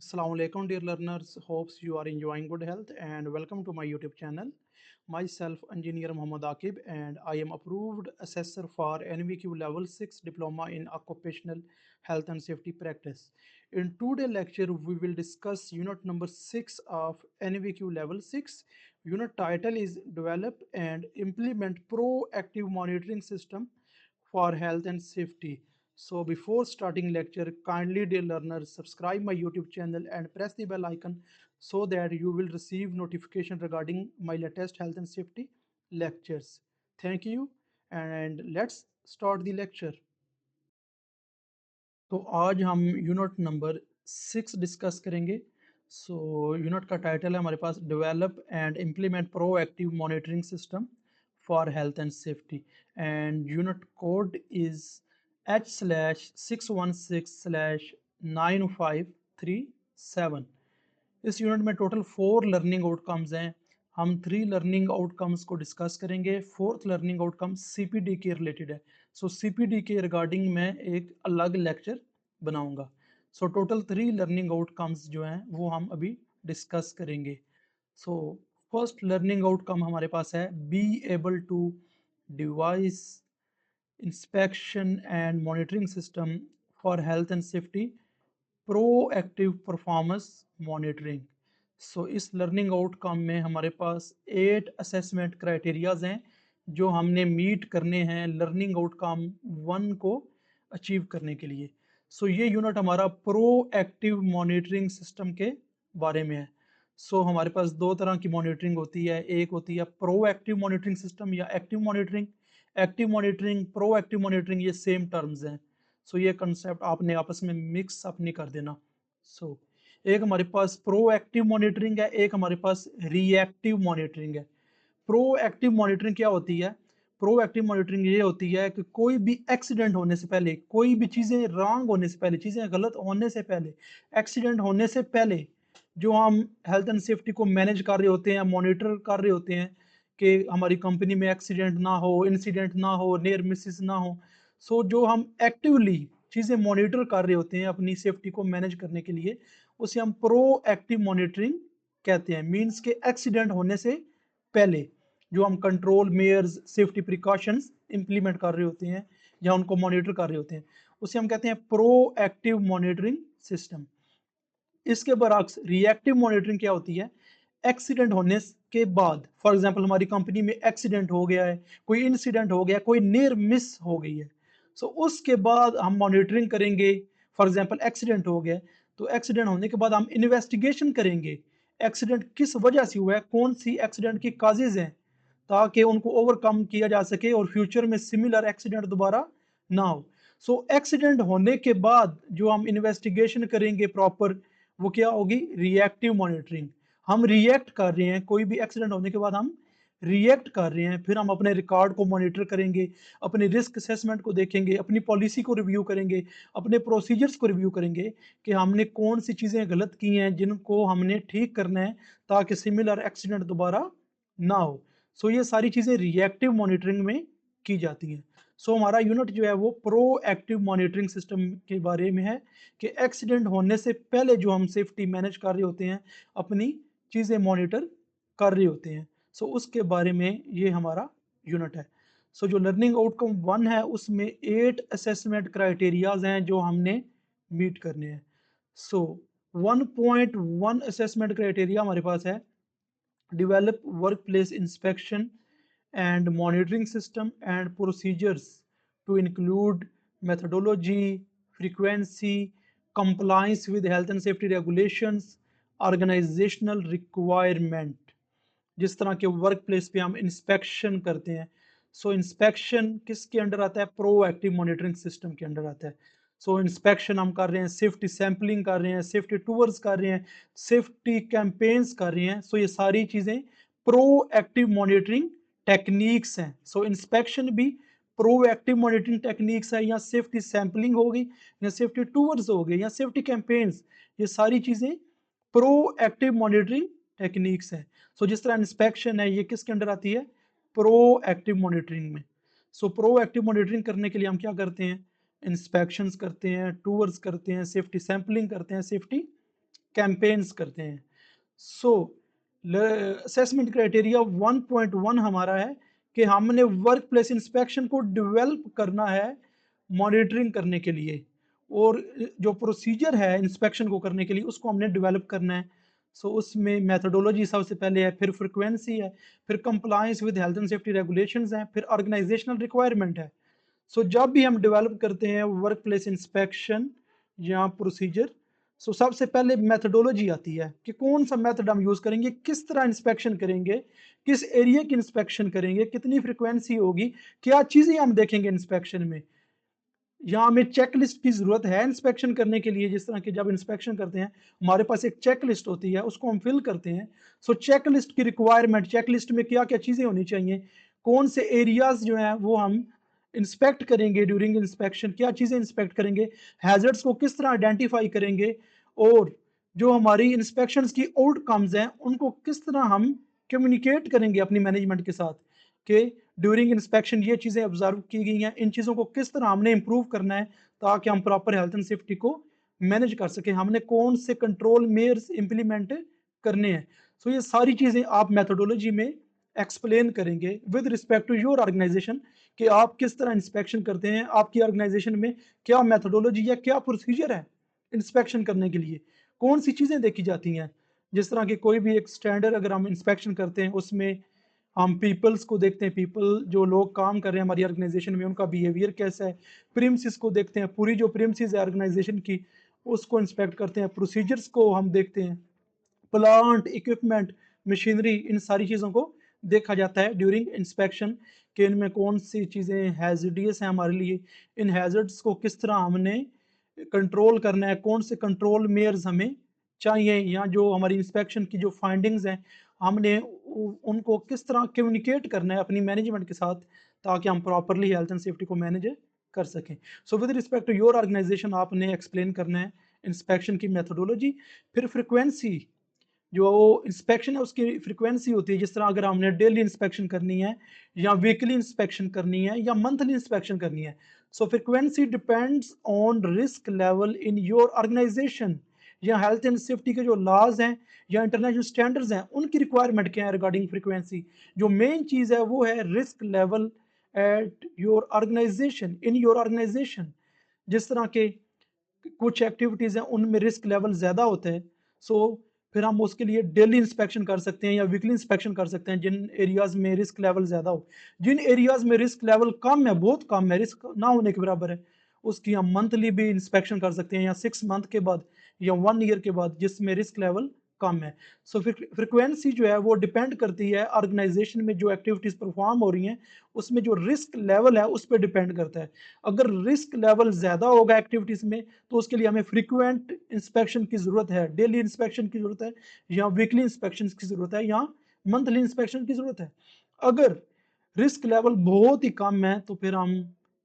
Assalamu alaikum, dear learners. Hopes you are enjoying good health and welcome to my YouTube channel. Myself, Engineer Muhammad Akib, and I am approved assessor for NVQ Level 6 Diploma in Occupational Health and Safety Practice. In today's lecture, we will discuss unit number 6 of NVQ Level 6. Unit title is Develop and Implement Proactive Monitoring System for Health and Safety. So before starting lecture, kindly dear learners, subscribe my YouTube channel and press the bell icon so that you will receive notification regarding my latest health and safety lectures. Thank you and let's start the lecture. तो आज हम unit number 6 discuss करेंगे. So unit का title है हमारे पास develop and implement proactive monitoring system for health and safety and unit code is H/616/9537. इस unit में टोटल 4 लर्निंग आउटकम्स हैं. हम 3 लर्निंग आउटकम्स को डिस्कस करेंगे. फोर्थ लर्निंग आउटकम सीपीडी के रिलेटेड है. सो सीपीडी के रिगार्डिंग मैं एक अलग लेक्चर बनाऊंगा. सो टोटल 3 लर्निंग आउटकम्स जो हैं वो हम अभी डिस्कस करेंगे. सो फर्स्ट लर्निंग आउटकम हमारे पास है be able to devise inspection and monitoring system for health and safety proactive performance monitoring. So इस लर्निंग आउटकम में हमारे पास 8 असेसमेंट क्राइटेरियाज हैं जो हमने मीट करने हैं लर्निंग आउटकम 1 को अचीव करने के लिए. सो ये यूनिट हमारा प्रोएक्टिव मॉनिटरिंग सिस्टम के बारे में है. सो हमारे पास 2 तरह की मॉनिटरिंग होती है. एक होती है प्रोएक्टिव मॉनिटरिंग सिस्टम या active monitoring. Active monitoring, proactive monitoring ये सेम टर्म्स हैं. सो ये कंसेप्ट आपने आपस में मिक्स अप नहीं कर देना. सो एक हमारे पास प्रोएक्टिव मॉनिटरिंग है, एक हमारे पास रिएक्टिव मॉनिटरिंग है. प्रोएक्टिव मॉनिटरिंग क्या होती है? प्रोएक्टिव मॉनिटरिंग ये होती है कि कोई भी एक्सीडेंट होने से पहले, कोई भी चीज़ें रॉन्ग होने से पहले, चीज़ें गलत होने से पहले, एक्सीडेंट होने से पहले जो हम हेल्थ एंड सेफ्टी को मैनेज कर रहे होते हैं, मॉनिटर कर रहे होते हैं कि हमारी कंपनी में एक्सीडेंट ना हो, इंसिडेंट ना हो, नियर मिसिस ना हो. सो जो हम एक्टिवली चीज़ें मॉनिटर कर रहे होते हैं अपनी सेफ्टी को मैनेज करने के लिए, उसे हम प्रोएक्टिव मॉनिटरिंग कहते हैं. मीन्स के एक्सीडेंट होने से पहले जो हम control measures, safety precautions implement कर रहे होते हैं या उनको मॉनिटर कर रहे होते हैं, उसे हम कहते हैं प्रोएक्टिव मॉनिटरिंग सिस्टम. इसके बरअक्स रिएक्टिव मॉनिटरिंग क्या होती है? एक्सीडेंट होने के बाद, फॉर एग्जांपल हमारी कंपनी में एक्सीडेंट हो गया है, कोई इंसिडेंट हो गया, कोई नियर मिस हो गई है. सो उसके बाद हम मॉनिटरिंग करेंगे. फॉर एग्जांपल एक्सीडेंट हो गया, तो एक्सीडेंट होने के बाद हम इन्वेस्टिगेशन करेंगे. एक्सीडेंट किस वजह से हुआ है, कौन सी एक्सीडेंट की काजेज हैं, ताकि उनको ओवरकम किया जा सके और फ्यूचर में सिमिलर एक्सीडेंट दोबारा ना हो. सो एक्सीडेंट होने के बाद जो हम इन्वेस्टिगेशन करेंगे प्रॉपर, वो क्या होगी? Reactive monitoring. हम रिएक्ट कर रहे हैं, कोई भी एक्सीडेंट होने के बाद हम रिएक्ट कर रहे हैं. फिर हम अपने रिकॉर्ड को मॉनिटर करेंगे, अपने रिस्क असेसमेंट को देखेंगे, अपनी पॉलिसी को रिव्यू करेंगे, अपने प्रोसीजर्स को रिव्यू करेंगे कि हमने कौन सी चीज़ें गलत की हैं जिनको हमने ठीक करना है ताकि सिमिलर एक्सीडेंट दोबारा ना हो. सो ये सारी चीज़ें रिएक्टिव मॉनिटरिंग में की जाती हैं. सो हमारा यूनिट जो है वो प्रोएक्टिव मॉनिटरिंग सिस्टम के बारे में है कि एक्सीडेंट होने से पहले जो हम सेफ्टी मैनेज कर रहे होते हैं, अपनी चीज़ें मॉनिटर कर रहे होते हैं. सो उसके बारे में ये हमारा यूनिट है. सो जो लर्निंग आउटकम 1 है उसमें 8 असेसमेंट क्राइटेरियाज हैं जो हमने मीट करने हैं. सो 1.1 असेसमेंट क्राइटेरिया हमारे पास है develop workplace inspection and monitoring system and procedures to include methodology, frequency, compliance with health and safety regulations, organizational requirement. जिस तरह के वर्क प्लेस पे हम इंस्पेक्शन करते हैं, सो इंस्पेक्शन किसके अंडर आता है? प्रोएक्टिव मॉनिटरिंग सिस्टम के अंडर आता है. सो इंस्पेक्शन हम कर रहे हैं, सेफ्टी सैंपलिंग कर रहे हैं, सेफ्टी टूर्स कर रहे हैं, सेफ्टी कैंपेन्स कर रहे हैं. सो ये सारी चीज़ें प्रोएक्टिव मॉनिटरिंग टेक्निक्स हैं. सो इंस्पेक्शन भी प्रोएक्टिव मॉनिटरिंग टेक्निक्स है, या सेफ्टी सैंपलिंग हो गई, या सेफ्टी टूर्स हो गए, या सेफ्टी कैंपेन्स, ये सारी चीज़ें प्रोएक्टिव मॉनिटरिंग टेक्निक्स हैं. सो जिस तरह इंस्पेक्शन है, ये किसके अंडर आती है? प्रोएक्टिव मॉनिटरिंग में. सो प्रोएक्टिव मॉनिटरिंग करने के लिए हम क्या करते हैं? इंस्पेक्शंस करते हैं, टूर्स करते हैं, सेफ्टी सैंपलिंग करते हैं, सेफ्टी कैंपेन्स करते हैं। सो असेसमेंट क्राइटेरिया 1.1 हमारा है कि हमने वर्क प्लेस इंस्पेक्शन को डेवलप करना है मॉनिटरिंग करने के लिए, और जो प्रोसीजर है इंस्पेक्शन को करने के लिए उसको हमने डेवलप करना है। सो उसमें मेथडोलॉजी सबसे पहले है, फिर फ्रिक्वेंसी है, फिर compliance with health and safety regulations हैं, फिर ऑर्गेनाइजेशनल रिक्वायरमेंट है। सो जब भी हम डेवलप करते हैं वर्क प्लेस इंस्पेक्शन या प्रोसीजर, सो सबसे पहले मेथडोलॉजी आती है कि कौन सा मेथड हम यूज़ करेंगे, किस तरह इंस्पेक्शन करेंगे, किस एरिया की इंस्पेक्शन करेंगे, कितनी फ्रिक्वेंसी होगी, क्या चीज़ें हम देखेंगे इंस्पेक्शन में। यहाँ हमें चेक लिस्ट की ज़रूरत है इंस्पेक्शन करने के लिए, जिस तरह की जब इंस्पेक्शन करते हैं हमारे पास एक चेक लिस्ट होती है, उसको हम फिल करते हैं। सो चेक लिस्ट की रिक्वायरमेंट, चेक लिस्ट में क्या क्या चीज़ें होनी चाहिए, कौन से एरियाज जो हैं वो हम इंस्पेक्ट करेंगे ड्यूरिंग इंस्पेक्शन, क्या चीज़ें इंस्पेक्ट करेंगे, हैजर्ड्स को किस तरह आइडेंटिफाई करेंगे, और जो हमारी इंस्पेक्शंस की आउटकम्स हैं उनको किस तरह हम कम्युनिकेट करेंगे अपनी मैनेजमेंट के साथ कि ड्यूरिंग इंस्पेक्शन ये चीज़ें ऑब्जर्व की गई हैं, इन चीज़ों को किस तरह हमने इम्प्रूव करना है ताकि हम प्रॉपर हेल्थ एंड सेफ्टी को मैनेज कर सकें, हमने कौन से कंट्रोल मेयर्स इंप्लीमेंट करने हैं। सो ये सारी चीज़ें आप मेथोडोलॉजी में एक्सप्लेन करेंगे with respect to your organisation कि आप किस तरह इंस्पेक्शन करते हैं, आपकी ऑर्गेनाइजेशन में क्या मेथोडोलॉजी या क्या प्रोसीजर है इंस्पेक्शन करने के लिए, कौन सी चीज़ें देखी जाती हैं। जिस तरह की कोई भी एक स्टैंडर्ड अगर हम इंस्पेक्शन करते हैं उसमें हम पीपल्स को देखते हैं, पीपल जो लोग काम कर रहे हैं हमारी ऑर्गेनाइजेशन में उनका बिहेवियर कैसा है, प्रीमिसेस को देखते हैं, पूरी जो प्रीमिसेस है ऑर्गेनाइजेशन की उसको इंस्पेक्ट करते हैं, प्रोसीजर्स को हम देखते हैं, प्लांट, इक्विपमेंट, मशीनरी, इन सारी चीज़ों को देखा जाता है ड्यूरिंग इंस्पेक्शन कि इनमें कौन सी चीज़ें हैज़र्डियस हैं हमारे लिए, इन हैज़र्ड्स को किस तरह हमने कंट्रोल करना है, कौन से कंट्रोल मेयर्स हमें चाहिए, या जो हमारी इंस्पेक्शन की जो फाइंडिंग्स हैं हमने उनको किस तरह कम्युनिकेट करना है अपनी मैनेजमेंट के साथ ताकि हम प्रॉपरली हेल्थ एंड सेफ्टी को मैनेज कर सकें। So with respect to your organisation आपने एक्सप्लेन करना है इंस्पेक्शन की मेथोडोलॉजी, फिर फ्रिक्वेंसी, जो इंस्पेक्शन है उसकी फ्रीक्वेंसी होती है, जिस तरह अगर हमने डेली इंस्पेक्शन करनी है या वीकली इंस्पेक्शन करनी है या मंथली इंस्पेक्शन करनी है। So frequency depends on risk level in your organisation, या हेल्थ एंड सेफ्टी के जो लॉज हैं या इंटरनेशनल स्टैंडर्ड्स हैं उनकी रिक्वायरमेंट क्या है रिगार्डिंग फ्रीक्वेंसी। जो मेन चीज़ है वो है risk level at your organisation, in your organisation. जिस तरह के कुछ एक्टिविटीज़ हैं उनमें रिस्क लेवल ज़्यादा होता है, सो फिर हम उसके लिए डेली इंस्पेक्शन कर सकते हैं या वीकली इंस्पेक्शन कर सकते हैं जिन एरियाज़ में रिस्क लेवल ज़्यादा हो। जिन एरियाज़ में रिस्क लेवल कम है, बहुत कम है, रिस्क ना होने के बराबर है, उसकी हम मंथली भी इंस्पेक्शन कर सकते हैं या 6 मंथ के बाद या 1 ईयर के बाद जिसमें रिस्क लेवल कम है। सो फ्रीक्वेंसी जो है वो डिपेंड करती है ऑर्गेनाइजेशन में जो एक्टिविटीज़ परफॉर्म हो रही हैं उसमें जो रिस्क लेवल है उस पे डिपेंड करता है। अगर रिस्क लेवल ज़्यादा होगा एक्टिविटीज़ में तो उसके लिए हमें फ्रीक्वेंट इंस्पेक्शन की ज़रूरत है, डेली इंस्पेक्शन की ज़रूरत है, या वीकली इंस्पेक्शन की ज़रूरत है, या मंथली इंस्पेक्शन की ज़रूरत है। अगर रिस्क लेवल बहुत ही कम है तो फिर हम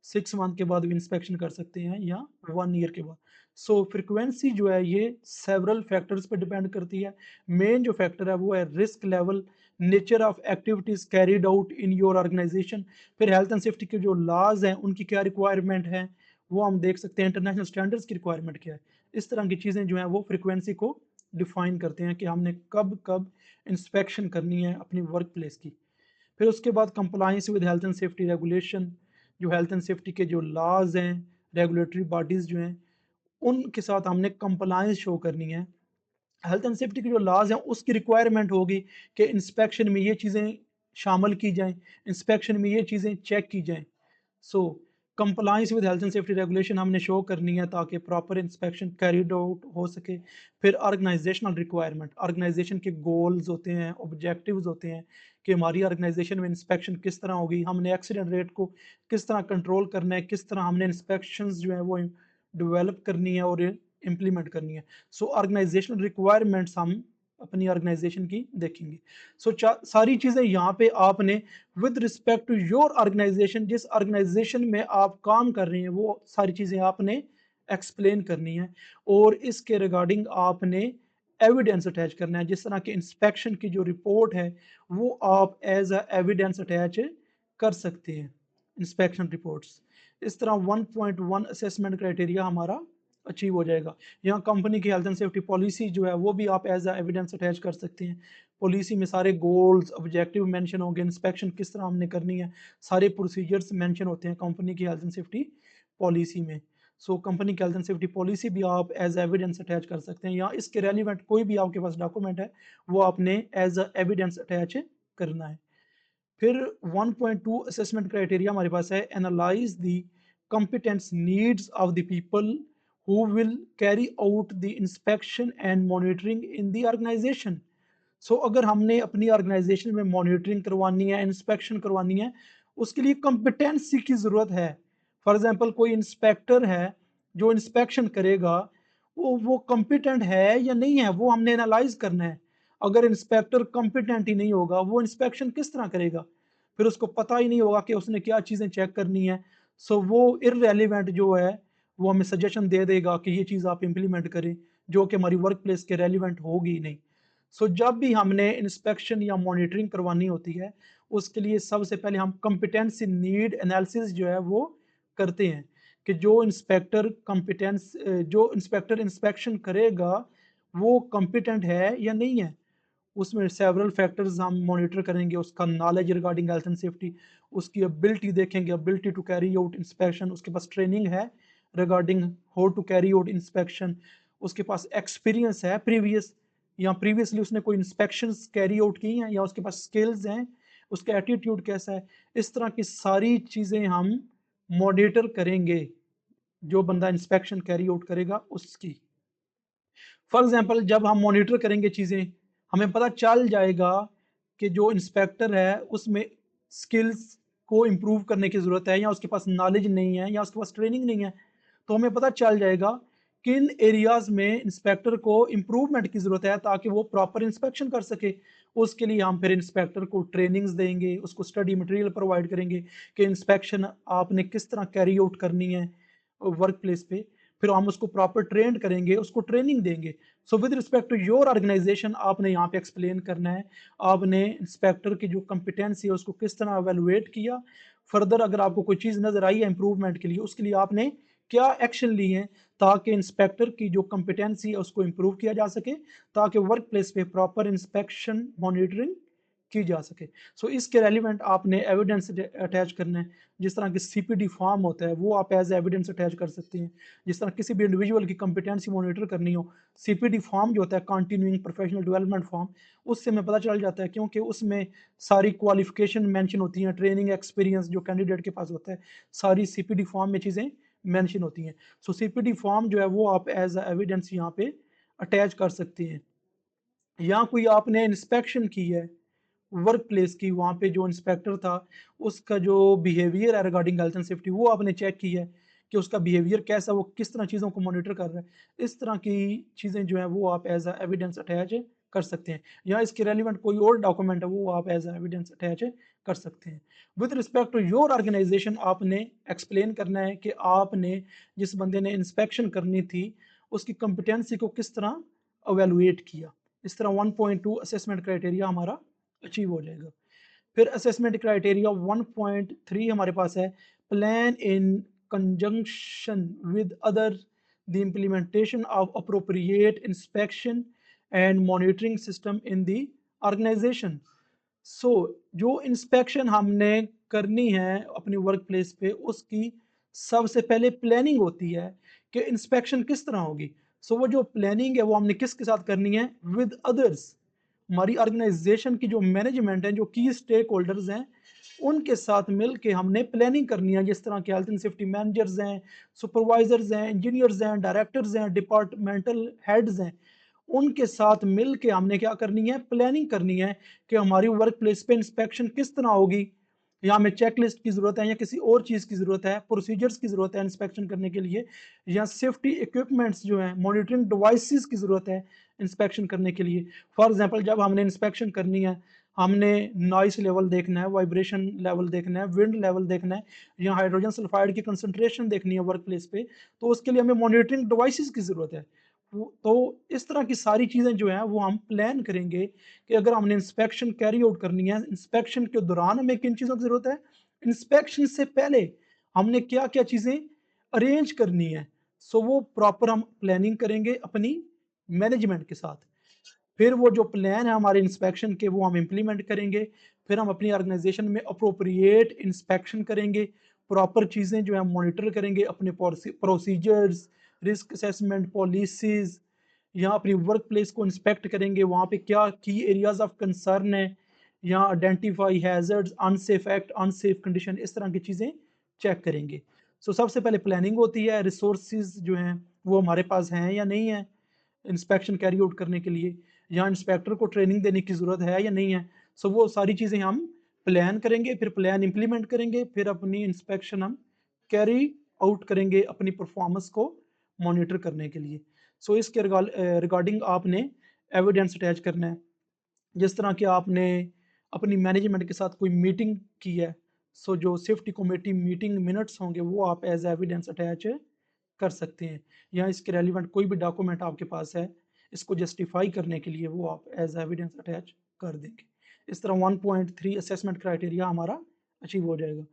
6 मंथ के बाद भी इंस्पेक्शन कर सकते हैं या 1 ईयर के बाद। सो फ्रीक्वेंसी जो है ये सेवरल फैक्टर्स पे डिपेंड करती है। मेन जो फैक्टर है वो है risk level, nature of activities carried out in your organisation, फिर हेल्थ एंड सेफ्टी के जो लॉज हैं उनकी क्या रिक्वायरमेंट है वो हम देख सकते हैं, इंटरनेशनल स्टैंडर्ड्स की रिक्वायरमेंट क्या है। इस तरह की चीज़ें जो हैं वो फ्रीक्वेंसी को डिफाइन करते हैं कि हमने कब कब इंस्पेक्शन करनी है अपनी वर्क प्लेस की। फिर उसके बाद compliance with health and safety regulation, जो हेल्थ एंड सेफ्टी के जो लॉज हैं, रेगुलेटरी बॉडीज़ जो हैं उनके साथ हमने कंप्लाइंस शो करनी है। हेल्थ एंड सेफ्टी के जो लॉज हैं उसकी रिक्वायरमेंट होगी कि इंस्पेक्शन में ये चीज़ें शामिल की जाएं, इंस्पेक्शन में ये चीज़ें चेक की जाएं। So compliance with health and safety regulation हमने शो करनी है ताकि प्रॉपर इंस्पेक्शन कैरिड आउट हो सके। फिर ऑर्गेनाइजेशनल रिक्वायरमेंट, ऑर्गेनाइजेशन के गोल्स होते हैं, ऑब्जेक्टिव्स होते हैं कि हमारी ऑर्गेनाइजेशन में इंस्पेक्शन किस तरह होगी, हमने एक्सीडेंट रेट को किस तरह कंट्रोल करना है, किस तरह हमने इंस्पेक्शंस जो है वो डेवलप करनी है और इम्प्लीमेंट करनी है। सो ऑर्गेनाइजेशनल रिक्वायरमेंट्स हम अपनी ऑर्गेनाइजेशन की देखेंगे। सो सारी चीज़ें यहाँ पे आपने with respect to your organisation, जिस ऑर्गेनाइजेशन में आप काम कर रहे हैं वो सारी चीज़ें आपने एक्सप्लेन करनी है, और इसके रिगार्डिंग आपने एविडेंस अटैच करना है। जिस तरह के इंस्पेक्शन की जो रिपोर्ट है वो आप एज अ एविडेंस अटैच कर सकते हैं इंस्पेक्शन रिपोर्ट्स। इस तरह 1.1 असेसमेंट क्राइटेरिया हमारा अचीव हो जाएगा। यहाँ कंपनी की हेल्थ एंड सेफ्टी पॉलिसी जो है वो भी आप एज अ एविडेंस अटैच कर सकते हैं। पॉलिसी में सारे गोल्स ऑब्जेक्टिव मेंशन होंगे, इंस्पेक्शन किस तरह हमने करनी है, सारे प्रोसीजर्स मेंशन होते हैं कंपनी की हेल्थ एंड सेफ्टी पॉलिसी में। सो कंपनी की हेल्थ एंड सेफ्टी पॉलिसी भी आप एज एविडेंस अटैच कर सकते हैं, या इसके रेलिवेंट कोई भी आपके पास डॉक्यूमेंट है वो आपने एज अ एविडेंस अटैच करना है। फिर 1.2 असेसमेंट क्राइटेरिया हमारे पास है, analyse the competence needs of the people who will carry out the inspection and monitoring in the organization. सो अगर हमने अपनी ऑर्गेनाइजेशन में मॉनिटरिंग करवानी है, इंस्पेक्शन करवानी है, उसके लिए कंपिटेंसी की ज़रूरत है। फॉर एग्जांपल कोई इंस्पेक्टर है जो इंस्पेक्शन करेगा, वो कंपिटेंट है या नहीं है, वो हमने एनालाइज करना है। अगर इंस्पेक्टर कंपिटेंट ही नहीं होगा, वो इंस्पेक्शन किस तरह करेगा? फिर उसको पता ही नहीं होगा कि उसने क्या चीज़ें चेक करनी है। सो वो इररेलेवेंट जो है, वो हमें सजेशन दे देगा कि ये चीज़ आप इम्प्लीमेंट करें, जो कि हमारी वर्क प्लेस के रेलिवेंट होगी ही नहीं। सो जब भी हमने इंस्पेक्शन या मॉनिटरिंग करवानी होती है, उसके लिए सबसे पहले हम कंपिटेंसी नीड एनालिसिस जो है वो करते हैं कि जो इंस्पेक्टर इंस्पेक्शन करेगा वो कंपिटेंट है या नहीं है। उसमें सेवरल फैक्टर्स हम मॉनिटर करेंगे, उसका knowledge regarding health and safety, उसकी एबिलिटी देखेंगे, ability to carry out inspection, उसके पास ट्रेनिंग है regarding how to carry out inspection, उसके पास एक्सपीरियंस है प्रीवियस, या प्रीवियसली उसने कोई इंस्पेक्शंस कैरी आउट की हैं, या उसके पास स्किल्स हैं, उसका एटीट्यूड कैसा है। इस तरह की सारी चीज़ें हम मॉनिटर करेंगे जो बंदा इंस्पेक्शन कैरी आउट करेगा उसकी। फॉर एग्जाम्पल जब हम मॉनिटर करेंगे चीज़ें, हमें पता चल जाएगा कि जो इंस्पेक्टर है उसमें स्किल्स को इम्प्रूव करने की ज़रूरत है, या उसके पास नॉलेज नहीं है, या उसके पास ट्रेनिंग नहीं है। तो हमें पता चल जाएगा किन एरियाज़ में इंस्पेक्टर को इम्प्रूवमेंट की ज़रूरत है ताकि वो प्रॉपर इंस्पेक्शन कर सके। उसके लिए हम फिर इंस्पेक्टर को ट्रेनिंग्स देंगे, उसको स्टडी मटेरियल प्रोवाइड करेंगे कि इंस्पेक्शन आपने किस तरह कैरी आउट करनी है वर्क प्लेस पे। फिर हम उसको प्रॉपर ट्रेंड करेंगे, उसको ट्रेनिंग देंगे। So with respect to your organisation आपने यहाँ पे एक्सप्लेन करना है, आपने इंस्पेक्टर की जो कंपिटेंसी है उसको किस तरह एवेलुएट किया। फर्दर अगर आपको कोई चीज़ नज़र आई है इंप्रूवमेंट के लिए, उसके लिए आपने क्या एक्शन लिए हैं ताकि इंस्पेक्टर की जो कंपिटेंसी है उसको इम्प्रूव किया जा सके, ताकि वर्क प्लेस पे प्रॉपर इंस्पेक्शन मॉनिटरिंग की जा सके। सो इसके रेलिवेंट आपने एविडेंस अटैच करना है। जिस तरह की सीपीडी फॉर्म होता है वो आप एज एविडेंस अटैच कर सकते हैं। जिस तरह किसी भी इंडिविजुअल की कंपिटेंसी मॉनिटर करनी हो, सीपीडी फॉर्म जो होता है कंटिन्यूइंग प्रोफेशनल डेवलपमेंट फॉर्म, उससे हमें पता चल जाता है, क्योंकि उसमें सारी क्वालिफिकेशन मेंशन होती हैं, ट्रेनिंग एक्सपीरियंस जो कैंडिडेट के पास होता है, सारी सीपीडी फॉर्म में चीज़ें मेंशन होती हैं। सो सीपीडी फॉर्म जो है वो आप एज एविडेंस यहाँ पे अटैच कर सकते हैं। या कोई आपने इंस्पेक्शन की है वर्क प्लेस की, वहाँ पे जो इंस्पेक्टर था उसका जो बिहेवियर है रिगार्डिंग हेल्थ एंड सेफ्टी वो आपने चेक की है कि उसका बिहेवियर कैसा, वो किस तरह चीज़ों को मॉनिटर कर रहा है। इस तरह की चीज़ें जो है वो आप एज अ एविडेंस अटैच कर सकते हैं, या इसके रेलिवेंट कोई और डॉक्यूमेंट है वो आप एज अ एविडेंस अटैच कर सकते हैं। With respect to your organisation आपने एक्सप्लेन करना है कि आपने जिस बंदे ने इंस्पेक्शन करनी थी उसकी कंपिटेंसी को किस तरह अवेलुएट किया। इस तरह 1.2 असेसमेंट क्राइटेरिया हमारा अचीव हो जाएगा। फिर असेसमेंट क्राइटेरिया 1.3 हमारे पास है, plan in conjunction with other the implementation of appropriate inspection and monitoring system in the organisation. So जो इंस्पेक्शन हमने करनी है अपनी वर्क प्लेस पे, उसकी सबसे पहले प्लानिंग होती है कि इंस्पेक्शन किस तरह होगी। सो वो जो प्लानिंग है वो हमने किसके साथ करनी है, विद अदर्स। हमारी ऑर्गेनाइजेशन की जो मैनेजमेंट है, जो की स्टेक होल्डर्स हैं, उनके साथ मिल के हमने प्लानिंग करनी है। जिस तरह के हेल्थ एंड सेफ्टी मैनेजर्स हैं, सुपरवाइजर्स हैं, इंजीनियर्स हैं, डायरेक्टर्स हैं, डिपार्टमेंटल हेड्स हैं, उनके साथ मिल के हमने क्या करनी है, प्लानिंग करनी है कि हमारी वर्क प्लेस पे इंस्पेक्शन किस तरह होगी, या हमें चेकलिस्ट की ज़रूरत है, या किसी और चीज़ की ज़रूरत है, प्रोसीजर्स की ज़रूरत है इंस्पेक्शन करने के लिए, या सेफ्टी इक्विपमेंट्स जो हैं, मॉनिटरिंग डिवाइसेस की ज़रूरत है इंस्पेक्शन करने के लिए। फॉर एग्जांपल जब हमने इंस्पेक्शन करनी है, हमने नॉइस लेवल देखना है, वाइब्रेशन लेवल देखना है, विंड लेवल देखना है, या हाइड्रोजन सल्फाइड की कंसंट्रेशन देखनी है वर्क प्लेस पे, तो उसके लिए हमें मॉनिटरिंग डिवाइसेस की ज़रूरत है। तो इस तरह की सारी चीज़ें जो हैं वो हम प्लान करेंगे कि अगर हमने इंस्पेक्शन कैरी आउट करनी है, इंस्पेक्शन के दौरान हमें किन चीज़ों की ज़रूरत है, इंस्पेक्शन से पहले हमने क्या-क्या चीज़ें अरेंज करनी है, सो वो प्रॉपर हम प्लानिंग करेंगे अपनी मैनेजमेंट के साथ। फिर वो जो प्लान है हमारे इंस्पेक्शन के वो हम इम्प्लीमेंट करेंगे। फिर हम अपनी ऑर्गेनाइजेशन में अप्रोप्रिएट इंस्पेक्शन करेंगे, प्रॉपर चीज़ें जो है मॉनिटर करेंगे, अपने प्रोसीजर्स, रिस्क असेसमेंट पॉलिसीज़, यहाँ अपनी वर्क प्लेस को इंस्पेक्ट करेंगे, वहाँ पे क्या की एरियाज ऑफ कंसर्न है, यहाँ identify hazards, unsafe act, unsafe condition, इस तरह की चीज़ें चेक करेंगे। सो सबसे पहले प्लानिंग होती है, रिसोर्सेज जो हैं वो हमारे पास हैं या नहीं है इंस्पेक्शन कैरी आउट करने के लिए, यहाँ इंस्पेक्टर को ट्रेनिंग देने की ज़रूरत है या नहीं है। सो वो सारी चीज़ें हम प्लान करेंगे, फिर प्लान इम्प्लीमेंट करेंगे, फिर अपनी इंस्पेक्शन हम कैरी आउट करेंगे अपनी परफॉर्मेंस को मॉनिटर करने के लिए। सो इसके रिगार्डिंग आपने एविडेंस अटैच करना है। जिस तरह कि आपने अपनी मैनेजमेंट के साथ कोई मीटिंग की है, सो जो सेफ्टी कमेटी मीटिंग मिनट्स होंगे वो आप एज एविडेंस अटैच कर सकते हैं, या इसके रेलिवेंट कोई भी डॉक्यूमेंट आपके पास है इसको जस्टिफाई करने के लिए वो आप एज एविडेंस अटैच कर देंगे। इस तरह 1.3 असेसमेंट क्राइटेरिया हमारा अचीव हो जाएगा।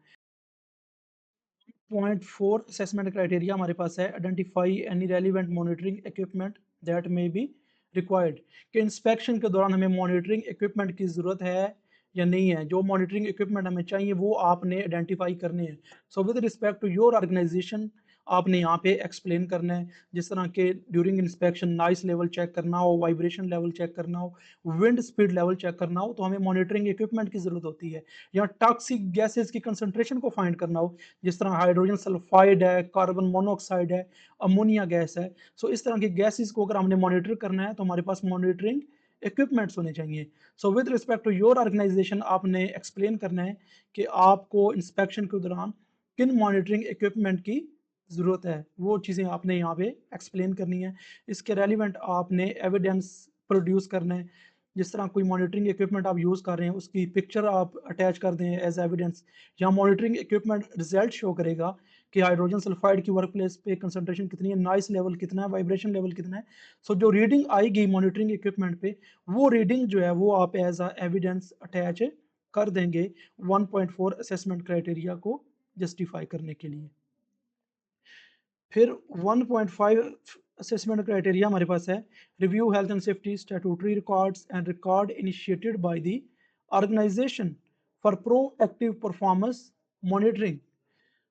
पॉइंट 4 असेसमेंट क्राइटेरिया हमारे पास है, identify any relevant monitoring equipment that may be required, कि इंस्पेक्शन के दौरान हमें मॉनिटरिंग इक्विपमेंट की ज़रूरत है या नहीं है। जो मॉनिटरिंग इक्विपमेंट हमें चाहिए वो आपने आइडेंटिफाई करने हैं। So with respect to your organisation आपने यहाँ पे एक्सप्लेन करना है, जिस तरह के during inspection noise level check करना हो, वाइब्रेशन लेवल चेक करना हो, विंड स्पीड लेवल चेक करना हो, तो हमें मॉनिटरिंग इक्विपमेंट की ज़रूरत होती है। या टॉक्सिक गैसेज की कंसंट्रेशन को फाइंड करना हो, जिस तरह हाइड्रोजन सल्फाइड है, कार्बन मोनोऑक्साइड है, अमोनिया गैस है। सो इस तरह की गैसेस को अगर हमने मॉनिटर करना है तो हमारे पास मॉनिटरिंग इक्विपमेंट्स होने चाहिए। So with respect to your organisation आपने एक्सप्लेन करना है कि आपको इंस्पेक्शन के दौरान किन मॉनिटरिंग इक्विपमेंट की ज़रूरत है, वो चीज़ें आपने यहाँ पे एक्सप्लेन करनी है। इसके रेलिवेंट आपने एविडेंस प्रोड्यूस करना है, जिस तरह कोई मॉनिटरिंग इक्विपमेंट आप यूज़ कर रहे हैं उसकी पिक्चर आप अटैच कर दें एज एविडेंस, या मॉनिटरिंग इक्विपमेंट रिजल्ट शो करेगा कि हाइड्रोजन सल्फाइड की वर्क प्लेस पे कंसंट्रेशन कितनी है, नॉइस लेवल कितना है, वाइब्रेशन लेवल कितना है। सो जो रीडिंग आएगी मॉनिटरिंग इक्विपमेंट पे वो रीडिंग जो है वो आप एज एविडेंस अटैच कर देंगे 1.4 असेसमेंट क्राइटेरिया को जस्टिफाई करने के लिए। फिर 1.5 असेसमेंट क्राइटेरिया हमारे पास है, review health and safety statutory records and record initiated by the organisation for proactive performance monitoring.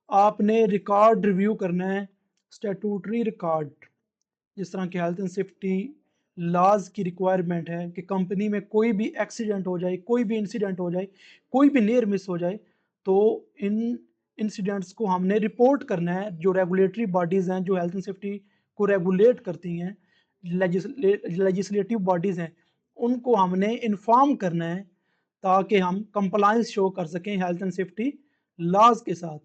आपने रिकॉर्ड रिव्यू करना है, स्टैट्यूटरी रिकॉर्ड, जिस तरह की हेल्थ एंड सेफ्टी लॉज की रिक्वायरमेंट है कि कंपनी में कोई भी एक्सीडेंट हो जाए, कोई भी इंसिडेंट हो जाए, कोई भी नियर मिस हो जाए, तो इन इंसिडेंट्स को हमने रिपोर्ट करना है। जो रेगुलेटरी बॉडीज़ हैं जो हेल्थ एंड सेफ्टी को रेगुलेट करती हैं, लेजिस्लेटिव बॉडीज़ हैं, उनको हमने इन्फॉर्म करना है ताकि हम कंप्लायंस शो कर सकें हेल्थ एंड सेफ्टी लॉज के साथ।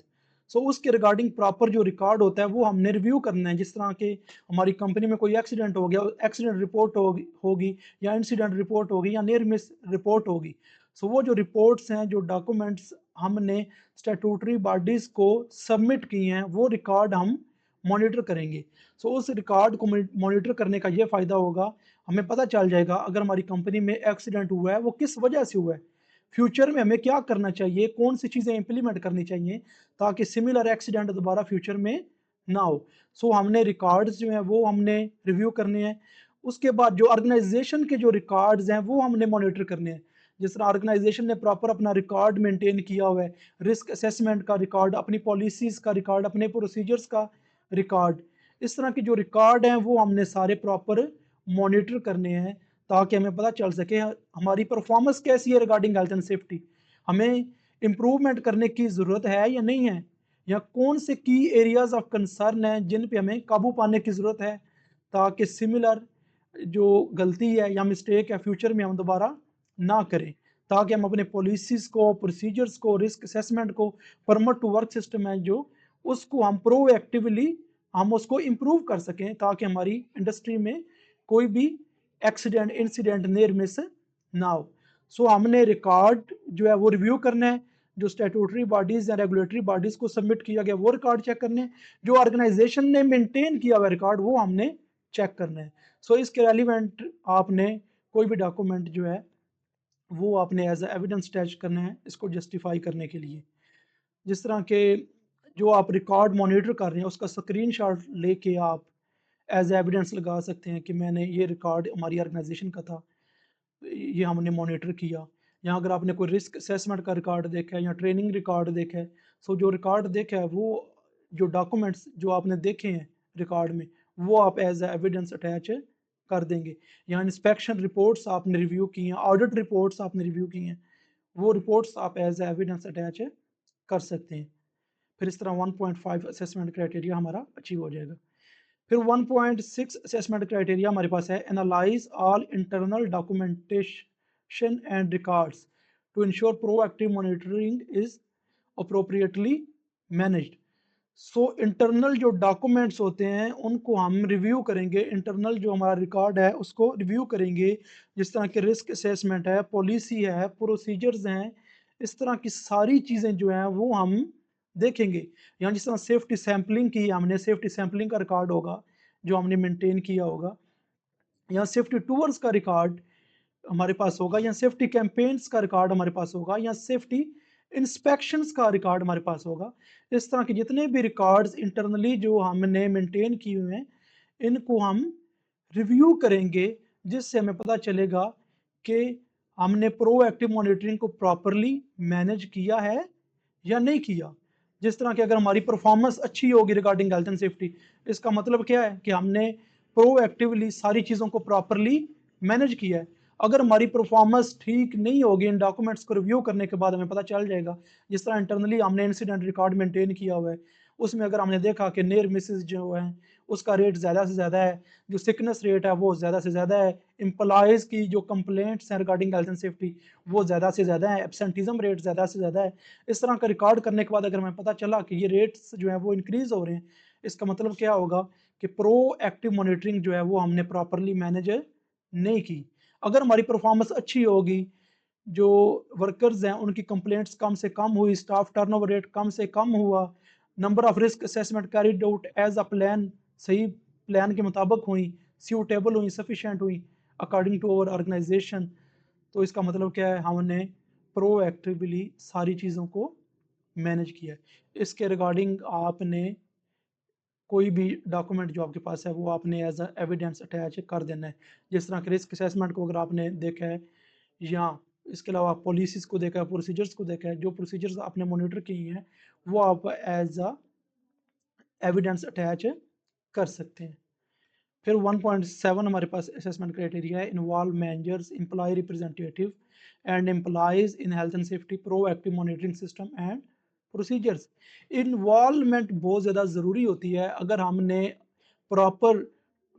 सो उसके रिगार्डिंग प्रॉपर जो रिकॉर्ड होता है वो हमने रिव्यू करना है। जिस तरह के हमारी कंपनी में कोई एक्सीडेंट हो गया, एक्सीडेंट रिपोर्ट होगी या इंसिडेंट रिपोर्ट होगी या नियर मिस रिपोर्ट होगी, सो वो जो रिपोर्ट्स हैं, जो डॉक्यूमेंट्स हमने स्टैट्यूटरी बॉडीज को सबमिट किए हैं, वो रिकॉर्ड हम मॉनिटर करेंगे। सो उस रिकॉर्ड को मॉनिटर करने का ये फ़ायदा होगा, हमें पता चल जाएगा अगर हमारी कंपनी में एक्सीडेंट हुआ है वो किस वजह से हुआ है, फ्यूचर में हमें क्या करना चाहिए, कौन सी चीज़ें इंप्लीमेंट करनी चाहिए ताकि सिमिलर एक्सीडेंट दोबारा फ्यूचर में ना हो। सो हमने रिकॉर्ड्स जो हैं वो हमने रिव्यू करने हैं। उसके बाद जो ऑर्गेनाइजेशन के जो रिकॉर्ड्स हैं वो हमने मॉनिटर करने हैं। जिस तरह ऑर्गेनाइजेशन ने प्रॉपर अपना रिकॉर्ड मेंटेन किया हुआ है, रिस्क असेसमेंट का रिकॉर्ड, अपनी पॉलिसीज़ का रिकॉर्ड, अपने प्रोसीजर्स का रिकॉर्ड, इस तरह के जो रिकॉर्ड हैं वो हमने सारे प्रॉपर मॉनिटर करने हैं ताकि हमें पता चल सके हमारी परफॉर्मेंस कैसी है रिगार्डिंग हेल्थ एंड सेफ्टी, हमें इम्प्रूवमेंट करने की ज़रूरत है या नहीं है, या कौन से की एरियाज ऑफ कंसर्न हैं जिन पे हमें काबू पाने की ज़रूरत है ताकि सिमिलर जो गलती है या मिस्टेक है फ्यूचर में हम दोबारा ना करें, ताकि हम अपने पॉलिसीज़ को, प्रोसीजर्स को, रिस्क असेसमेंट को, परमिट टू वर्क सिस्टम है जो, उसको हम प्रोएक्टिवली हम उसको इम्प्रूव कर सकें ताकि हमारी इंडस्ट्री में कोई भी एक्सीडेंट, इंसिडेंट नियर मिस ना हो। सो हमने रिकॉर्ड जो है वो रिव्यू करना है, जो स्टैट्यूटरी बॉडीज या रेगुलेटरी बॉडीज को सबमिट किया गया वो रिकॉर्ड चेक करने हैं, जो ऑर्गेनाइजेशन ने मेंटेन किया हुआ रिकॉर्ड वो हमने चेक करना है। सो इसके रेलिवेंट आपने कोई भी डॉक्यूमेंट जो है वो आपने एज एविडेंस अटैच करना है इसको जस्टिफाई करने के लिए। जिस तरह के जो आप रिकॉर्ड मॉनिटर कर रहे हैं उसका स्क्रीनशॉट लेके आप एज एविडेंस लगा सकते हैं कि मैंने ये रिकॉर्ड हमारी ऑर्गेनाइजेशन का था, ये हमने मॉनिटर किया। या अगर आपने कोई रिस्क असेसमेंट का रिकॉर्ड देखा है या ट्रेनिंग रिकॉर्ड देखा है, सो जो रिकॉर्ड देखा है वो जो डॉक्यूमेंट्स जो आपने देखे हैं रिकॉर्ड में, वो आप एज एविडेंस अटैच कर देंगे। या इंस्पेक्शन रिपोर्ट्स आपने रिव्यू की हैं, ऑडिट रिपोर्ट्स आपने रिव्यू की हैं, वो रिपोर्ट्स आप एज एविडेंस अटैच कर सकते हैं। फिर इस तरह 1.5 असेसमेंट क्राइटेरिया हमारा अचीव हो जाएगा। फिर 1.6 असेसमेंट क्राइटेरिया हमारे पास है, analyse all internal documentation and records to ensure proactive monitoring is appropriately managed. So internal जो डॉक्यूमेंट्स होते हैं उनको हम रिव्यू करेंगे, इंटरनल जो हमारा रिकॉर्ड है उसको रिव्यू करेंगे, जिस तरह के रिस्क असेसमेंट है, पॉलिसी है, प्रोसीजर्स हैं, इस तरह की सारी चीज़ें जो हैं वो हम देखेंगे। यहाँ जिस तरह सेफ्टी सैम्पलिंग की हमने, सेफ्टी सैम्पलिंग का रिकॉर्ड होगा जो हमने मेंटेन किया होगा, या सेफ्टी टूर्स का रिकॉर्ड हमारे पास होगा, या सेफ्टी कैंपेन्स का रिकॉर्ड हमारे पास होगा, या सेफ्टी इंस्पेक्शंस का रिकॉर्ड हमारे पास होगा। इस तरह के जितने भी रिकॉर्ड्स इंटरनली जो हमने मेंटेन किए हुए हैं, इनको हम रिव्यू करेंगे, जिससे हमें पता चलेगा कि हमने प्रोएक्टिव मॉनिटरिंग को प्रॉपरली मैनेज किया है या नहीं किया। जिस तरह की अगर हमारी परफॉर्मेंस अच्छी होगी रिगार्डिंग हेल्थ एंड सेफ्टी, इसका मतलब क्या है कि हमने प्रोएक्टिवली सारी चीज़ों को प्रॉपरली मैनेज किया है। अगर हमारी परफॉर्मेंस ठीक नहीं होगी, इन डॉक्यूमेंट्स को रिव्यू करने के बाद हमें पता चल जाएगा, जिस तरह इंटरनली हमने इंसिडेंट रिकॉर्ड मेंटेन किया हुआ है, उसमें अगर हमने देखा कि नियर मिसेस जो है उसका रेट ज़्यादा से ज़्यादा है, जो सिकनेस रेट है वो ज़्यादा से ज़्यादा है, एम्प्लॉयज़ की जो कंप्लेंट्स हैं रिगार्डिंग हेल्थ एंड सेफ्टी वो ज़्यादा से ज़्यादा है, एब्सेंटिज्म रेट ज़्यादा से ज़्यादा है, इस तरह का रिकॉर्ड करने के बाद अगर हमें पता चला कि ये रेट्स जो है वो इंक्रीज़ हो रहे हैं, इसका मतलब क्या होगा कि प्रो एक्टिव मॉनिटरिंग जो है वो हमने प्रॉपरली मैनेज नहीं की। अगर हमारी परफॉर्मेंस अच्छी होगी, जो वर्कर्स हैं उनकी कंप्लेंट्स कम से कम हुई, स्टाफ टर्नओवर रेट कम से कम हुआ, number of risk assessment carried out as a plan, सही प्लान के मुताबिक हुई, सूटेबल हुई, सफिशिएंट हुई अकॉर्डिंग टू आवर ऑर्गेनाइजेशन, तो इसका मतलब क्या है, हमने प्रोएक्टिवली सारी चीज़ों को मैनेज किया है। इसके रिगार्डिंग आपने कोई भी डॉक्यूमेंट जो आपके पास है वो आपने एज अ एविडेंस अटैच कर देना है। जिस तरह के रिस्क असेसमेंट को अगर आपने देखा है, या इसके अलावा पॉलिसीज़ को देखा है, प्रोसीजर्स को देखा है, जो प्रोसीजर्स आपने मॉनिटर किए हैं वो आप एज अ एविडेंस अटैच कर सकते हैं। फिर 1.7 हमारे पास असेसमेंट क्राइटेरिया है, involve managers, employ representative and employees in health and safety proactive monitoring system and procedures. Involvement बहुत ज़्यादा ज़रूरी होती है। अगर हमने proper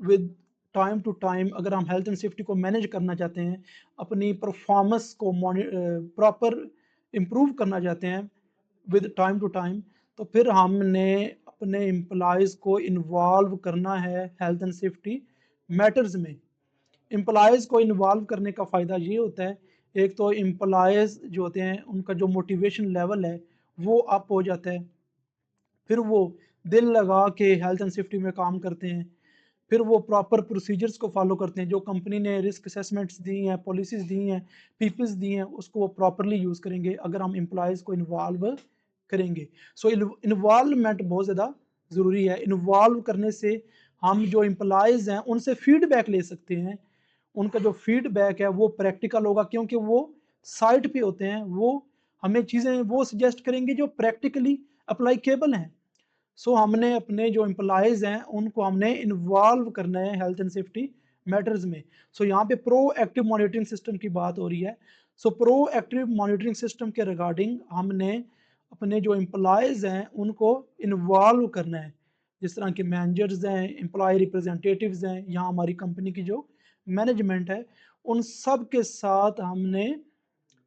with time to time अगर हम हेल्थ एंड सेफ्टी को मैनेज करना चाहते हैं, अपनी परफॉर्मेंस को प्रॉपर इम्प्रूव करना चाहते हैं विद टाइम टू टाइम, तो फिर हमने अपने एम्प्लॉयज़ को इन्वॉल्व करना है हेल्थ एंड सेफ्टी मैटर्स में। एम्प्लॉयज़ को इन्वॉल्व करने का फ़ायदा ये होता है, एक तो एम्प्लॉयज़ जो होते हैं उनका जो मोटिवेशन लेवल है वो अप हो जाता है, फिर वो दिल लगा के हेल्थ एंड सेफ्टी में काम करते हैं, फिर वो प्रॉपर प्रोसीजर्स को फॉलो करते हैं, जो कंपनी ने रिस्क असेसमेंट्स दी हैं, पॉलिसीज़ दी हैं, पीपीएस दी हैं, उसको वो प्रॉपरली यूज़ करेंगे अगर हम एम्प्लॉयज़ को इन्वॉल्व करेंगे। सो इन्वॉल्वमेंट बहुत ज़्यादा ज़रूरी है। इन्वॉल्व करने से हम जो एम्प्लॉयज़ हैं उनसे फीडबैक ले सकते हैं, उनका जो फीडबैक है वो प्रैक्टिकल होगा, क्योंकि वो साइट पे होते हैं, वो हमें चीज़ें वो सजेस्ट करेंगे जो प्रैक्टिकली अप्लाईकेबल हैं। सो हमने अपने जो एम्प्लॉयज़ हैं उनको हमने इन्वॉल्व करना है हेल्थ एंड सेफ्टी मैटर्स में। सो यहाँ पे प्रो एक्टिव मॉनिटरिंग सिस्टम की बात हो रही है। सो प्रो एक्टिव मॉनिटरिंग सिस्टम के रिगार्डिंग हमने अपने जो एम्प्लॉयज़ हैं उनको इन्वॉल्व करना है। जिस तरह के मैनेजर्स हैं, एम्प्लॉय रिप्रेजेंटेटिव्स हैं, यहाँ हमारी कंपनी की जो मैनेजमेंट है, उन सब के साथ हमने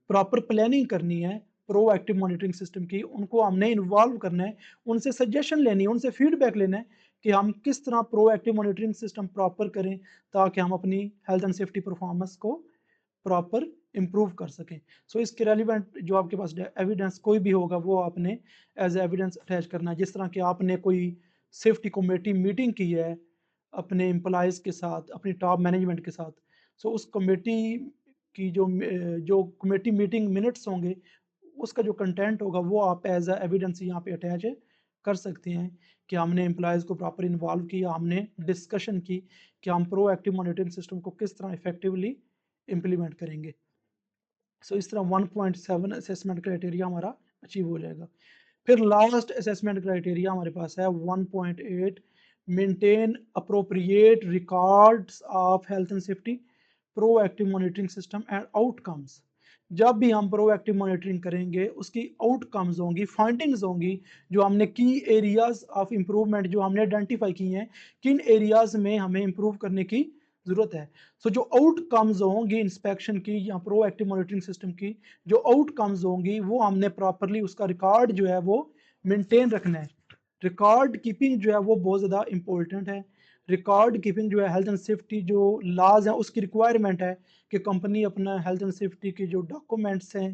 प्रॉपर प्लानिंग करनी है प्रोएक्टिव मॉनिटरिंग सिस्टम की, उनको हमने इन्वॉल्व करना है, उनसे सजेशन लेनी है, उनसे फीडबैक लेना है कि हम किस तरह प्रोएक्टिव मॉनिटरिंग सिस्टम प्रॉपर करें ताकि हम अपनी हेल्थ एंड सेफ्टी परफॉर्मेंस को प्रॉपर इम्प्रूव कर सकें। सो इसके रेलिवेंट जो आपके पास एविडेंस कोई भी होगा वो आपने एज एविडेंस अटैच करना है। जिस तरह कि आपने कोई सेफ्टी कमेटी मीटिंग की है अपने एम्प्लॉयज़ के साथ, अपनी टॉप मैनेजमेंट के साथ, सो उस कमेटी की जो कमेटी मीटिंग मिनट्स होंगे, उसका जो कंटेंट होगा वो आप एज अ एविडेंस यहाँ पे अटैच कर सकते हैं कि हमने एम्प्लॉयज़ को प्रॉपर इन्वॉल्व किया, हमने डिस्कशन की कि हम प्रोएक्टिव मॉनिटरिंग सिस्टम को किस तरह इफेक्टिवली इम्प्लीमेंट करेंगे। सो इस तरह 1.7 असेसमेंट क्राइटेरिया हमारा अचीव हो जाएगा। फिर लास्ट असेसमेंट क्राइटेरिया हमारे पास है 1.8, maintain appropriate records of health and safety, proactive monitoring system and outcomes. जब भी हम प्रोएक्टिव मॉनिटरिंग करेंगे उसकी आउटकम्स होंगी, फाइंडिंग्स होंगी, जो हमने की एरियाज ऑफ इम्प्रूवमेंट जो हमने आइडेंटिफाई की हैं, किन एरियाज में हमें इम्प्रूव करने की ज़रूरत है। सो जो आउटकम्स होंगी इंस्पेक्शन की या प्रोएक्टिव मॉनिटरिंग सिस्टम की, जो आउटकम्स होंगी वो हमने प्रॉपरली उसका रिकॉर्ड जो है वो मेंटेन रखना है। रिकॉर्ड कीपिंग जो है वो बहुत ज़्यादा इंपॉर्टेंट है। रिकॉर्ड कीपिंग जो है हेल्थ एंड सेफ्टी जो लाज हैं उसकी रिक्वायरमेंट है कि कंपनी अपना हेल्थ एंड सेफ्टी के जो डॉक्यूमेंट्स हैं,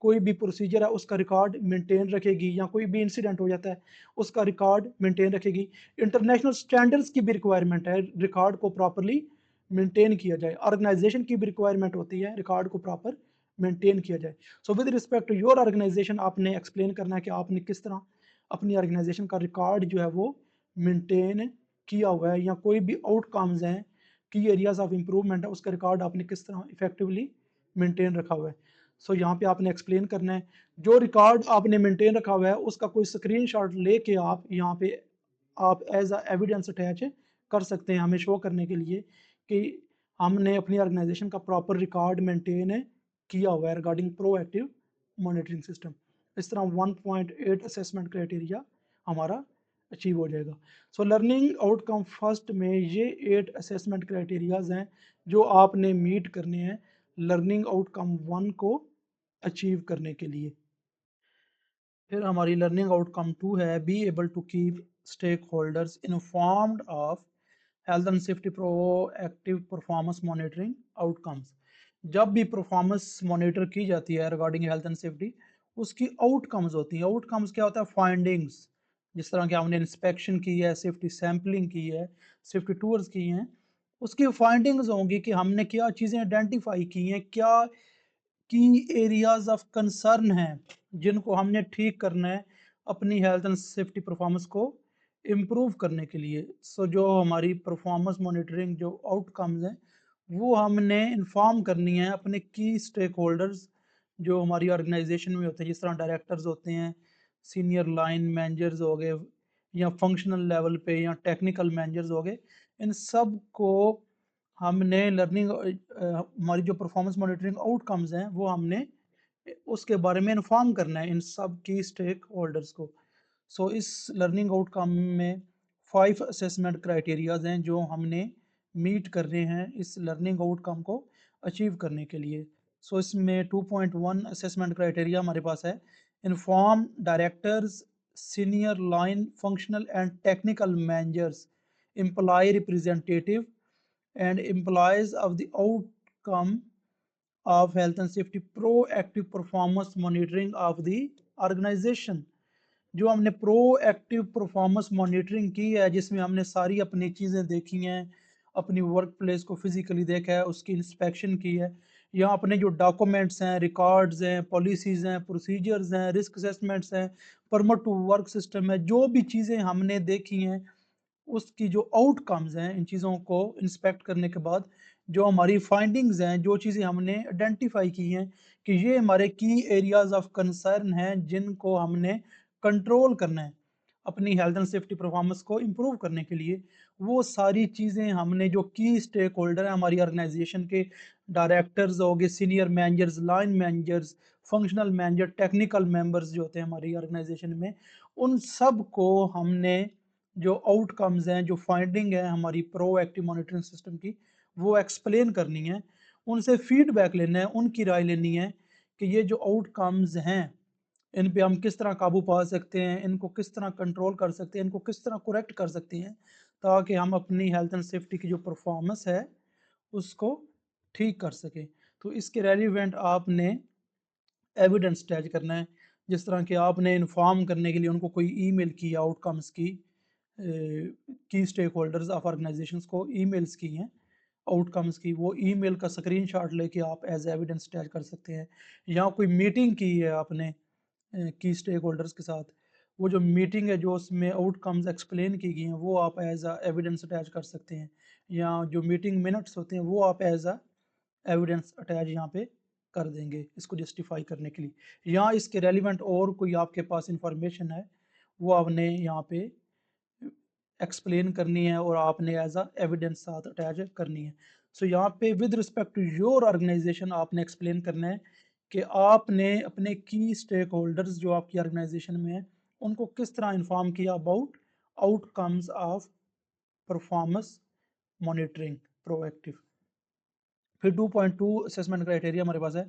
कोई भी प्रोसीजर है उसका रिकॉर्ड मेंटेन रखेगी, या कोई भी इंसिडेंट हो जाता है उसका रिकॉर्ड मेंटेन रखेगी। इंटरनेशनल स्टैंडर्ड्स की भी रिक्वायरमेंट है, रिकॉर्ड को प्रॉपरली मेंटेन किया जाए। ऑर्गेनाइजेशन की भी रिक्वायरमेंट होती है रिकॉर्ड को प्रॉपर मेंटेन किया जाए। So with respect to your organisation आपने एक्सप्लेन करना है कि आपने किस तरह अपनी ऑर्गेनाइजेशन का रिकॉर्ड जो है वो मेंटेन किया हुआ है, या कोई भी आउटकम्स हैं, की एरियाज ऑफ इम्प्रूवमेंट है, उसका रिकॉर्ड आपने किस तरह इफेक्टिवली मेंटेन रखा हुआ है। सो यहाँ पे आपने एक्सप्लेन करना है जो रिकॉर्ड आपने मेंटेन रखा हुआ है उसका कोई स्क्रीनशॉट लेके आप यहाँ पे आप एज अ एविडेंस अटैच कर सकते हैं हमें शो करने के लिए कि हमने अपनी ऑर्गेनाइजेशन का प्रॉपर रिकॉर्ड मेंटेन किया हुआ है रिगार्डिंग प्रोएक्टिव मॉनिटरिंग सिस्टम। इस तरह 1.8 असेसमेंट क्राइटेरिया हमारा अचीव हो जाएगा। सो लर्निंग आउटकम फर्स्ट में ये 8 असेसमेंट क्राइटेरियाज हैं जो आपने मीट करने हैं लर्निंग आउटकम 1 को अचीव करने के लिए। फिर हमारी लर्निंग आउटकम 2 है be able to keep stakeholders informed of health and safety proactive performance monitoring outcomes. जब भी परफॉर्मेंस मॉनिटर की जाती है रिगार्डिंग हेल्थ एंड सेफ्टी, उसकी आउटकम्स होती हैं। आउटकम्स क्या होता है? फाइंडिंग्स। जिस तरह की हमने इंस्पेक्शन की है, सेफ्टी सैम्पलिंग की है, सेफ्टी टूर्स की हैं, उसकी फाइंडिंग्स होंगी कि हमने क्या चीज़ें आइडेंटिफाई की हैं, क्या की एरियाज ऑफ कंसर्न हैं जिनको हमने ठीक करना है अपनी हेल्थ एंड सेफ्टी परफॉर्मेंस को इम्प्रूव करने के लिए। सो जो हमारी परफॉर्मेंस मॉनिटरिंग जो आउटकम्स हैं वो हमने इन्फॉर्म करनी है अपने की स्टेक होल्डर्स जो हमारी ऑर्गेनाइजेशन में होते हैं, जिस तरह डायरेक्टर्स होते हैं, सीनियर लाइन मैनेजर्स हो गए, या फंक्शनल लेवल पे या टेक्निकल मैनेजर्स हो गए। इन सब को हमने लर्निंग हमारी जो परफॉर्मेंस मॉनिटरिंग आउटकम्स हैं वो हमने उसके बारे में इन्फॉर्म करना है इन सब की स्टेक होल्डर्स को। सो इस लर्निंग आउटकम में 5 असेसमेंट क्राइटेरियाज हैं जो हमने मीट करने हैं इस लर्निंग आउटकम को अचीव करने के लिए। सो इसमें 2.1 असेसमेंट क्राइटेरिया हमारे पास है, inform directors, senior line functional and technical managers, employ representative and employees of the outcome of health and safety proactive performance monitoring of the organization। जो हमने प्रोएक्टिव परफॉर्मेंस मॉनिटरिंग की है जिसमें हमने सारी अपनी चीज़ें देखी हैं, अपनी वर्क प्लेस को फिजिकली देखा है, उसकी इंस्पेक्शन की है, या अपने जो डॉक्यूमेंट्स हैं, रिकॉर्ड्स हैं, पॉलिसीज़ हैं, प्रोसीजर्स हैं, रिस्क असेसमेंट्स हैं, परमिट टू वर्क सिस्टम है, जो भी चीज़ें हमने देखी हैं उसकी जो आउटकम्स हैं इन चीज़ों को इंस्पेक्ट करने के बाद जो हमारी फाइंडिंग्स हैं, जो चीज़ें हमने आइडेंटिफाई की हैं कि ये हमारे की एरियाज ऑफ कंसर्न हैं जिनको हमने कंट्रोल करना है अपनी हेल्थ एंड सेफ्टी परफॉर्मेंस को इम्प्रूव करने के लिए, वो सारी चीज़ें हमने जो की स्टेक होल्डर हैं हमारी ऑर्गेनाइजेशन के, डायरेक्टर्स हो गए, senior managers, line managers, functional manager, technical members जो होते हैं हमारी ऑर्गेनाइजेशन में, उन सब को हमने जो आउटकम्स हैं, जो फाइंडिंग है हमारी प्रोएक्टिव मॉनिटरिंग सिस्टम की, वो एक्सप्लेन करनी है, उनसे फीडबैक लेना है, उनकी राय लेनी है कि ये जो आउटकम्स हैं इन पे हम किस तरह काबू पा सकते हैं, इनको किस तरह कंट्रोल कर सकते हैं, इनको किस तरह करेक्ट कर सकते हैं ताकि हम अपनी हेल्थ एंड सेफ्टी की जो परफॉर्मेंस है उसको ठीक कर सकें। तो इसके रेलिवेंट आपने एविडेंस अटैच करना है, जिस तरह कि आपने इन्फॉर्म करने के लिए उनको कोई ईमेल की आउटकम्स की स्टेक होल्डर्स ऑफ ऑर्गेनाइजेशंस को ईमेल्स की हैं आउटकम्स की, वो ईमेल का स्क्रीनशॉट लेके आप एज एविडेंस अटैच कर सकते हैं। या कोई मीटिंग की है आपने की स्टेक होल्डर्स के साथ, वो जो मीटिंग है, जो उसमें आउटकम्स एक्सप्लेन की गई हैं, वो आप एज अ एविडेंस अटैच कर सकते हैं, या जो मीटिंग मिनट्स होते हैं वो आप एज अ एविडेंस अटैच यहाँ पे कर देंगे इसको जस्टिफाई करने के लिए। या इसके रेलिवेंट और कोई आपके पास इंफॉर्मेशन है, वो आपने यहाँ पे एक्सप्लेन करनी है और आपने एज अ एविडेंस साथ अटैच करनी है। सो यहाँ पे with respect to your organisation आपने एक्सप्लेन करना है कि आपने अपने की स्टेक होल्डर्स जो आपकी ऑर्गेनाइजेशन में है, उनको किस तरह इन्फॉर्म किया about outcomes of performance monitoring proactive. फिर 2.2 असेसमेंट क्राइटेरिया हमारे पास है,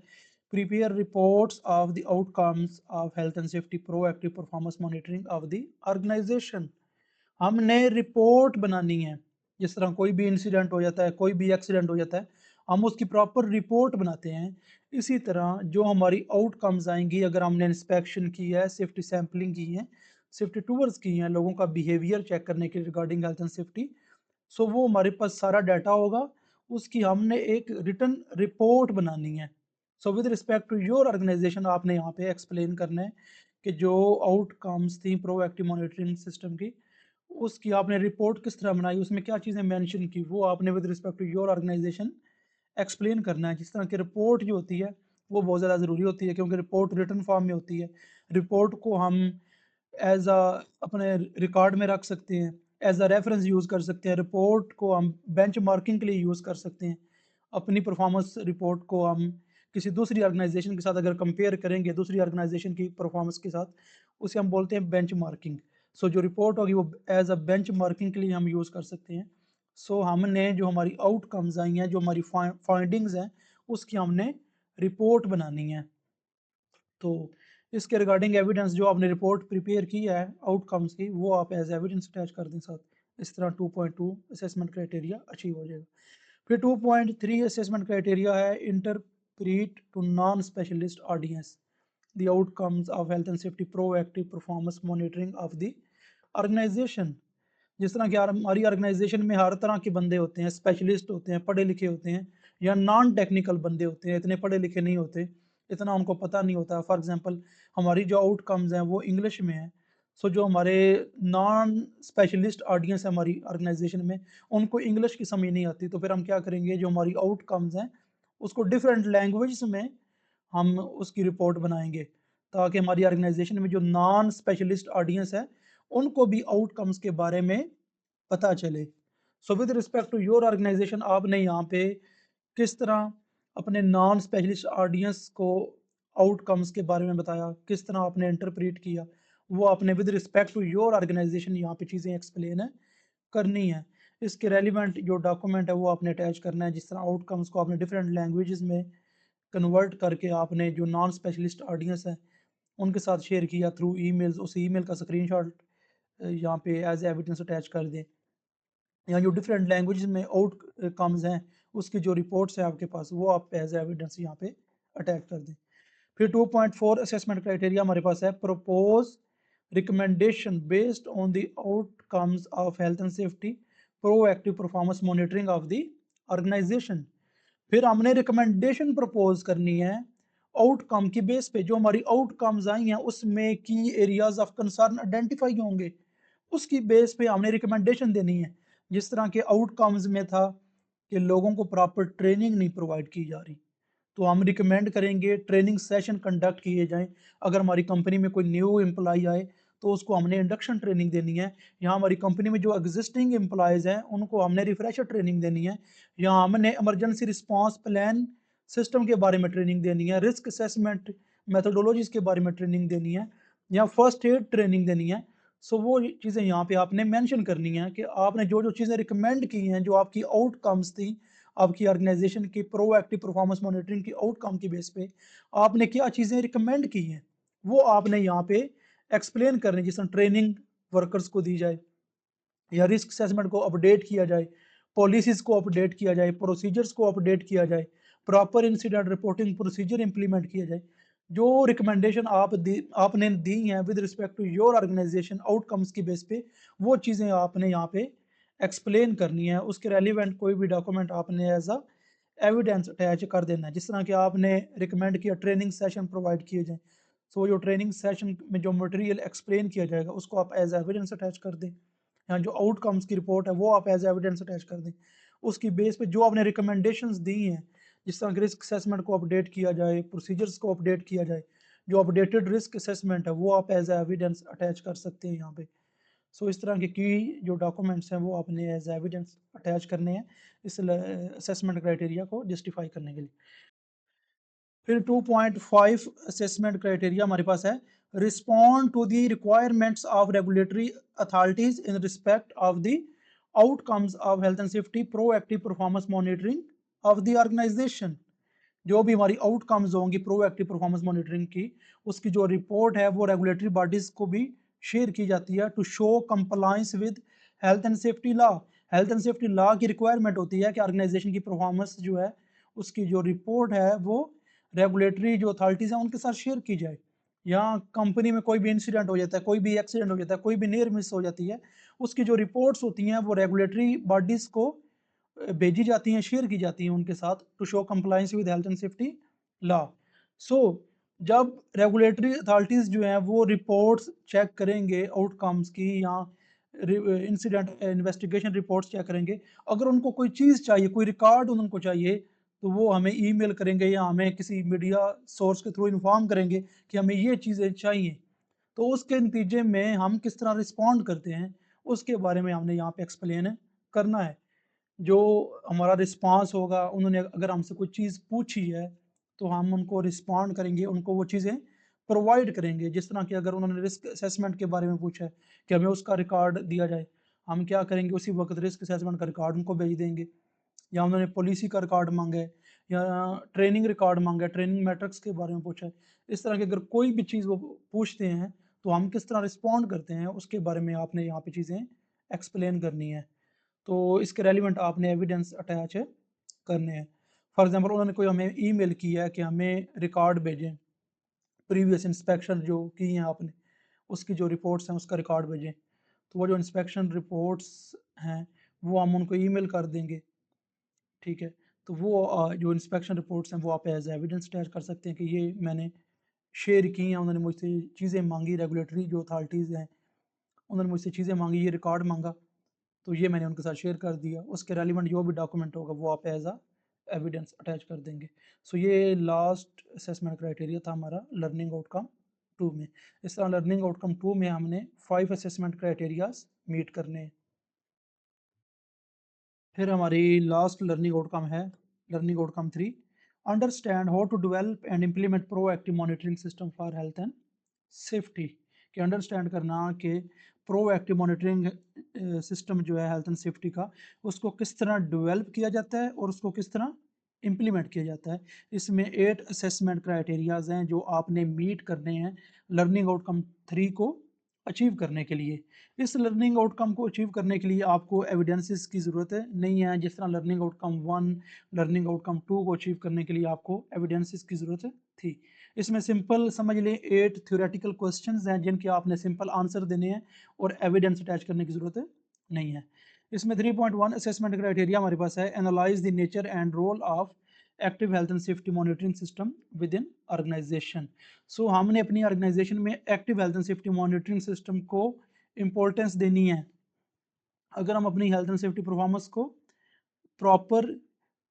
prepare reports of the outcomes of health and safety proactive performance monitoring of the organisation. हमने रिपोर्ट बनानी है, जिस तरह कोई भी इंसिडेंट हो जाता है, कोई भी एक्सीडेंट हो जाता है, हम उसकी प्रॉपर रिपोर्ट बनाते हैं। इसी तरह जो हमारी आउटकम्स आएंगी, अगर हमने इंस्पेक्शन की है, सेफ्टी सैम्पलिंग की है, सेफ्टी टूर्स की हैं, लोगों का बिहेवियर चेक करने के रिगार्डिंग हेल्थ एंड सेफ्टी, सो वो हमारे पास सारा डाटा होगा, उसकी हमने एक रिटन रिपोर्ट बनानी है। So with respect to your organisation आपने यहाँ पे एक्सप्लेन करना है कि जो आउटकम्स थी प्रोएक्टिव मॉनिटरिंग सिस्टम की, उसकी आपने रिपोर्ट किस तरह बनाई, उसमें क्या चीज़ें मेंशन की, वो आपने with respect to your organisation explain करना है। जिस तरह की रिपोर्ट जो होती है वो बहुत ज़्यादा ज़रूरी होती है, क्योंकि रिपोर्ट रिटन फॉर्म में होती है। रिपोर्ट को हम एज अ अपने रिकॉर्ड में रख सकते हैं, एज अ रेफरेंस यूज़ कर सकते हैं, रिपोर्ट को हम बेंच मार्किंग के लिए यूज़ कर सकते हैं। अपनी परफॉर्मेंस रिपोर्ट को हम किसी दूसरी ऑर्गेनाइजेशन के साथ अगर कंपेयर करेंगे, दूसरी ऑर्गेनाइजेशन की परफॉर्मेंस के साथ, उसे हम बोलते हैं बेंच मार्किंग। सो जो रिपोर्ट होगी वो एज अ बेंच मार्किंग के लिए हम यूज़ कर सकते हैं। सो हमने जो हमारी आउटकम्स आई हैं, जो हमारी फाइंडिंग्स हैं, उसकी हमने रिपोर्ट बनानी है। तो इसके रिगार्डिंग एविडेंस जो आपने रिपोर्ट प्रिपेयर की है आउटकम्स की, वो आप एज एविडेंस अटैच कर दें साथ। इस तरह 2.2 असेसमेंट क्राइटेरिया अचीव हो जाएगा। फिर 2.3 असेसमेंट क्राइटेरिया है, interpret to non specialist audience the outcomes of health and safety proactive performance monitoring of the organisation. जिस तरह की हमारी ऑर्गेनाइजेशन में हर तरह के बंदे होते हैं, स्पेशलिस्ट होते हैं, पढ़े लिखे होते हैं, या नॉन टेक्निकल बंदे होते हैं, इतने पढ़े लिखे नहीं होते, इतना उनको पता नहीं होता। फॉर एग्जांपल हमारी जो आउटकम्स हैं वो इंग्लिश में है। सो जो हमारे नॉन स्पेशलिस्ट ऑडियंस है हमारी ऑर्गेनाइजेशन में, उनको इंग्लिश की समझ नहीं आती, तो फिर हम क्या करेंगे, जो हमारी आउटकम्स हैं उसको डिफरेंट लैंग्वेज में हम उसकी रिपोर्ट बनाएंगे, ताकि हमारी ऑर्गेनाइजेशन में जो नॉन स्पेशलिस्ट ऑडियंस है उनको भी आउटकम्स के बारे में पता चले। So with respect to your organisation आपने यहाँ पे किस तरह अपने नॉन स्पेशलिस्ट ऑडियंस को आउटकम्स के बारे में बताया, किस तरह आपने इंटरप्रेट किया, वो आपने with respect to your organisation यहाँ पे चीज़ें एक्सप्लेन है करनी है। इसके रेलिवेंट जो डॉक्यूमेंट है वो आपने अटैच करना है। जिस तरह आउटकम्स को आपने डिफरेंट लैंग्वेजेस में कन्वर्ट करके आपने जो नॉन स्पेशलिस्ट ऑडियंस है उनके साथ शेयर किया थ्रू ईमेल्स, उस ईमेल का स्क्रीनशॉट यहाँ पे एज एविडेंस अटैच कर दें। या जो डिफरेंट लैंग्वेजेस में आउटकम्स हैं उसकी जो रिपोर्ट्स हैं आपके पास, वो आप एज एविडेंस यहाँ पे अटैच कर दें। फिर 2.4 असेसमेंट क्राइटेरिया हमारे पास है, propose recommendation based on the outcomes of health and safety proactive performance monitoring of the organisation. फिर हमने रिकमेंडेशन प्रपोज करनी है आउटकम की बेस पे, जो हमारी आउटकम्स आई हैं उसमें की एरियाज ऑफ कंसर्न आइडेंटिफाई होंगे, उसकी बेस पे हमने रिकमेंडेशन देनी है। जिस तरह के आउटकम्स में था कि लोगों को प्रॉपर ट्रेनिंग नहीं प्रोवाइड की जा रही, तो हम रिकमेंड करेंगे ट्रेनिंग सेशन कंडक्ट किए जाएं। अगर हमारी कंपनी में कोई न्यू एम्प्लॉय आए तो उसको हमने इंडक्शन ट्रेनिंग देनी है। यहाँ हमारी कंपनी में जो एग्जिस्टिंग एम्प्लॉयज़ हैं उनको हमने रिफ्रेशर ट्रेनिंग देनी है। यहाँ हमने इमरजेंसी रिस्पांस प्लान सिस्टम के बारे में ट्रेनिंग देनी है, रिस्क असेसमेंट मेथोडोलॉजीज के बारे में ट्रेनिंग देनी है, या फर्स्ट एड ट्रेनिंग देनी है। सो वो चीज़ें यहाँ पे आपने मेंशन करनी है कि आपने जो जो चीज़ें रिकमेंड की हैं, जो आपकी आउटकम्स थी आपकी ऑर्गेनाइजेशन की प्रोएक्टिव परफॉर्मेंस मॉनिटरिंग की आउटकम की बेस पे आपने क्या चीज़ें रिकमेंड की हैं, वो आपने यहाँ पे एक्सप्लेन करनी। जिस तरह ट्रेनिंग वर्कर्स को दी जाए, या रिस्क असेसमेंट को अपडेट किया जाए, पॉलिसीज को अपडेट किया जाए, प्रोसीजर्स को अपडेट किया जाए, proper incident reporting procedure implement किया जाए। जो रिकमेंडेशन आपने दी हैं with respect to your organisation outcomes की बेस पे, वो चीज़ें आपने यहाँ पे एक्सप्लेन करनी है। उसके रेलिवेंट कोई भी डॉक्यूमेंट आपने एज अ एविडेंस अटैच कर देना है। जिस तरह कि आपने रिकमेंड किया ट्रेनिंग सेशन प्रोवाइड किए जाए, सो जो ट्रेनिंग सेशन में जो मटेरियल एक्सप्लेन किया जाएगा उसको आप एज एविडेंस अटैच कर दें, या जो आउटकम्स की रिपोर्ट है वो आप एज एविडेंस अटैच कर दें। उसकी बेस पे जो आपने रिकमेंडेशंस दी हैं, जिस तरह रिस्क असेसमेंट को अपडेट किया जाए, प्रोसीजर्स को अपडेट किया जाए, जो अपडेटेड रिस्क असेसमेंट है वो आप एज एविडेंस अटैच कर सकते हैं यहाँ पे। सो इस तरह की जो डॉक्यूमेंट्स हैं वो आपने एज एविडेंस अटैच करने हैं इस असेसमेंट क्राइटेरिया को जस्टिफाई करने के लिए। फिर 2.5 असेसमेंट क्राइटेरिया हमारे पास है, respond to the requirements of regulatory authorities in respect of the outcomes of health and safety proactive performance monitoring of the organisation. जो भी हमारी आउटकम्स होंगी प्रोएक्टिव परफॉर्मेंस मॉनिटरिंग की, उसकी जो रिपोर्ट है वो रेगुलेटरी बॉडीज को भी शेयर की जाती है to show compliance with health and safety law. Health and safety law की रिक्वायरमेंट होती है कि ऑर्गेनाइजेशन की परफॉर्मेंस जो है उसकी जो रिपोर्ट है वो रेगुलेटरी जो अथॉरिटीज हैं उनके साथ शेयर की जाए। या कंपनी में कोई भी इंसिडेंट हो जाता है, कोई भी एक्सीडेंट हो जाता है, कोई भी नियर मिस हो जाती है, उसकी जो रिपोर्ट्स होती हैं वो रेगुलेटरी बॉडीज को भेजी जाती हैं, शेयर की जाती हैं उनके साथ to show compliance with health and safety law. So जब रेगुलेटरी अथॉरिटीज जो हैं वो रिपोर्ट्स चेक करेंगे आउटकम्स की, या इंसिडेंट इन्वेस्टिगेशन रिपोर्ट्स चेक करेंगे, अगर उनको कोई चीज़ चाहिए, कोई रिकॉर्ड उनको चाहिए, तो वो हमें ईमेल करेंगे या हमें किसी मीडिया सोर्स के थ्रू इन्फॉर्म करेंगे कि हमें ये चीज़ें चाहिए। तो उसके नतीजे में हम किस तरह रिस्पॉन्ड करते हैं उसके बारे में हमने यहाँ पे एक्सप्लेन करना है। जो हमारा रिस्पांस होगा, उन्होंने अगर हमसे कोई चीज़ पूछी है तो हम उनको रिस्पॉन्ड करेंगे, उनको वो चीज़ें प्रोवाइड करेंगे। जिस तरह की अगर उन्होंने रिस्क असेसमेंट के बारे में पूछा है कि हमें उसका रिकॉर्ड दिया जाए, हम क्या करेंगे, उसी वक्त रिस्क असेसमेंट का रिकॉर्ड उनको भेज देंगे। या उन्होंने पॉलिसी का रिकॉर्ड मांगा है या ट्रेनिंग रिकॉर्ड मांगा है, ट्रेनिंग मैट्रिक्स के बारे में पूछा है, इस तरह की अगर कोई भी चीज़ वो पूछते हैं तो हम किस तरह रिस्पॉन्ड करते हैं उसके बारे में आपने यहाँ पे चीज़ें एक्सप्लेन करनी है। तो इसके रेलिवेंट आपने एविडेंस अटैच करने हैं। फॉर एग्जांपल उन्होंने कोई हमें ईमेल किया है कि हमें रिकॉर्ड भेजें, प्रीवियस इंस्पेक्शन जो की हैं आपने उसकी जो रिपोर्ट्स हैं उसका रिकॉर्ड भेजें। तो वो जो इंस्पेक्शन रिपोर्ट्स हैं वो हम उनको ईमेल कर देंगे, ठीक है। तो वो जो इंस्पेक्शन रिपोर्ट्स हैं वो आप एज एविडेंस अटैच कर सकते हैं कि ये मैंने शेयर की हैं, उन्होंने मुझसे चीज़ें मांगी, रेगुलेटरी जो अथॉरिटीज़ हैं उन्होंने मुझसे चीज़ें मांगी, ये रिकॉर्ड मांगा, तो ये मैंने उनके साथ शेयर कर दिया। उसके रेलिवेंट जो भी डॉक्यूमेंट होगा वो आप एज अ एविडेंस अटैच कर देंगे। सो ये लास्ट असेसमेंट क्राइटेरिया था हमारा लर्निंग आउटकम 2 में। इस तरह लर्निंग आउटकम 2 में हमने 5 असेसमेंट क्राइटेरियाज मीट करने हैं। फिर हमारी लास्ट लर्निंग आउटकम है learning outcome 3, understand how to develop and implement proactive monitoring system for health and safety. कि अंडरस्टैंड करना कि प्रोएक्टिव मॉनिटरिंग सिस्टम जो है हेल्थ एंड सेफ्टी का, उसको किस तरह डेवलप किया जाता है और उसको किस तरह इम्प्लीमेंट किया जाता है। इसमें 8 असेसमेंट क्राइटेरियाज हैं जो आपने मीट करने हैं लर्निंग आउटकम 3 को अचीव करने के लिए। इस लर्निंग आउटकम को अचीव करने के लिए आपको एविडेंसेस की ज़रूरत है नहीं है, जिस तरह लर्निंग आउटकम 1 लर्निंग आउटकम 2 को अचीव करने के लिए आपको एविडेंसेस की ज़रूरत थी। इसमें सिंपल समझ लें 8 थ्योरेटिकल क्वेश्चंस हैं जिनके आपने सिंपल आंसर देने हैं और एविडेंस अटैच करने की ज़रूरत नहीं है। इसमें 3.1 असेसमेंट क्राइटेरिया हमारे पास है, analyse the nature and role of active health and safety monitoring system within organisation. So हमने अपनी ऑर्गेनाइजेशन में active health and safety monitoring system को इम्पोर्टेंस देनी है। अगर हम अपनी हेल्थ एंड सेफ्टी परफॉर्मेंस को प्रॉपर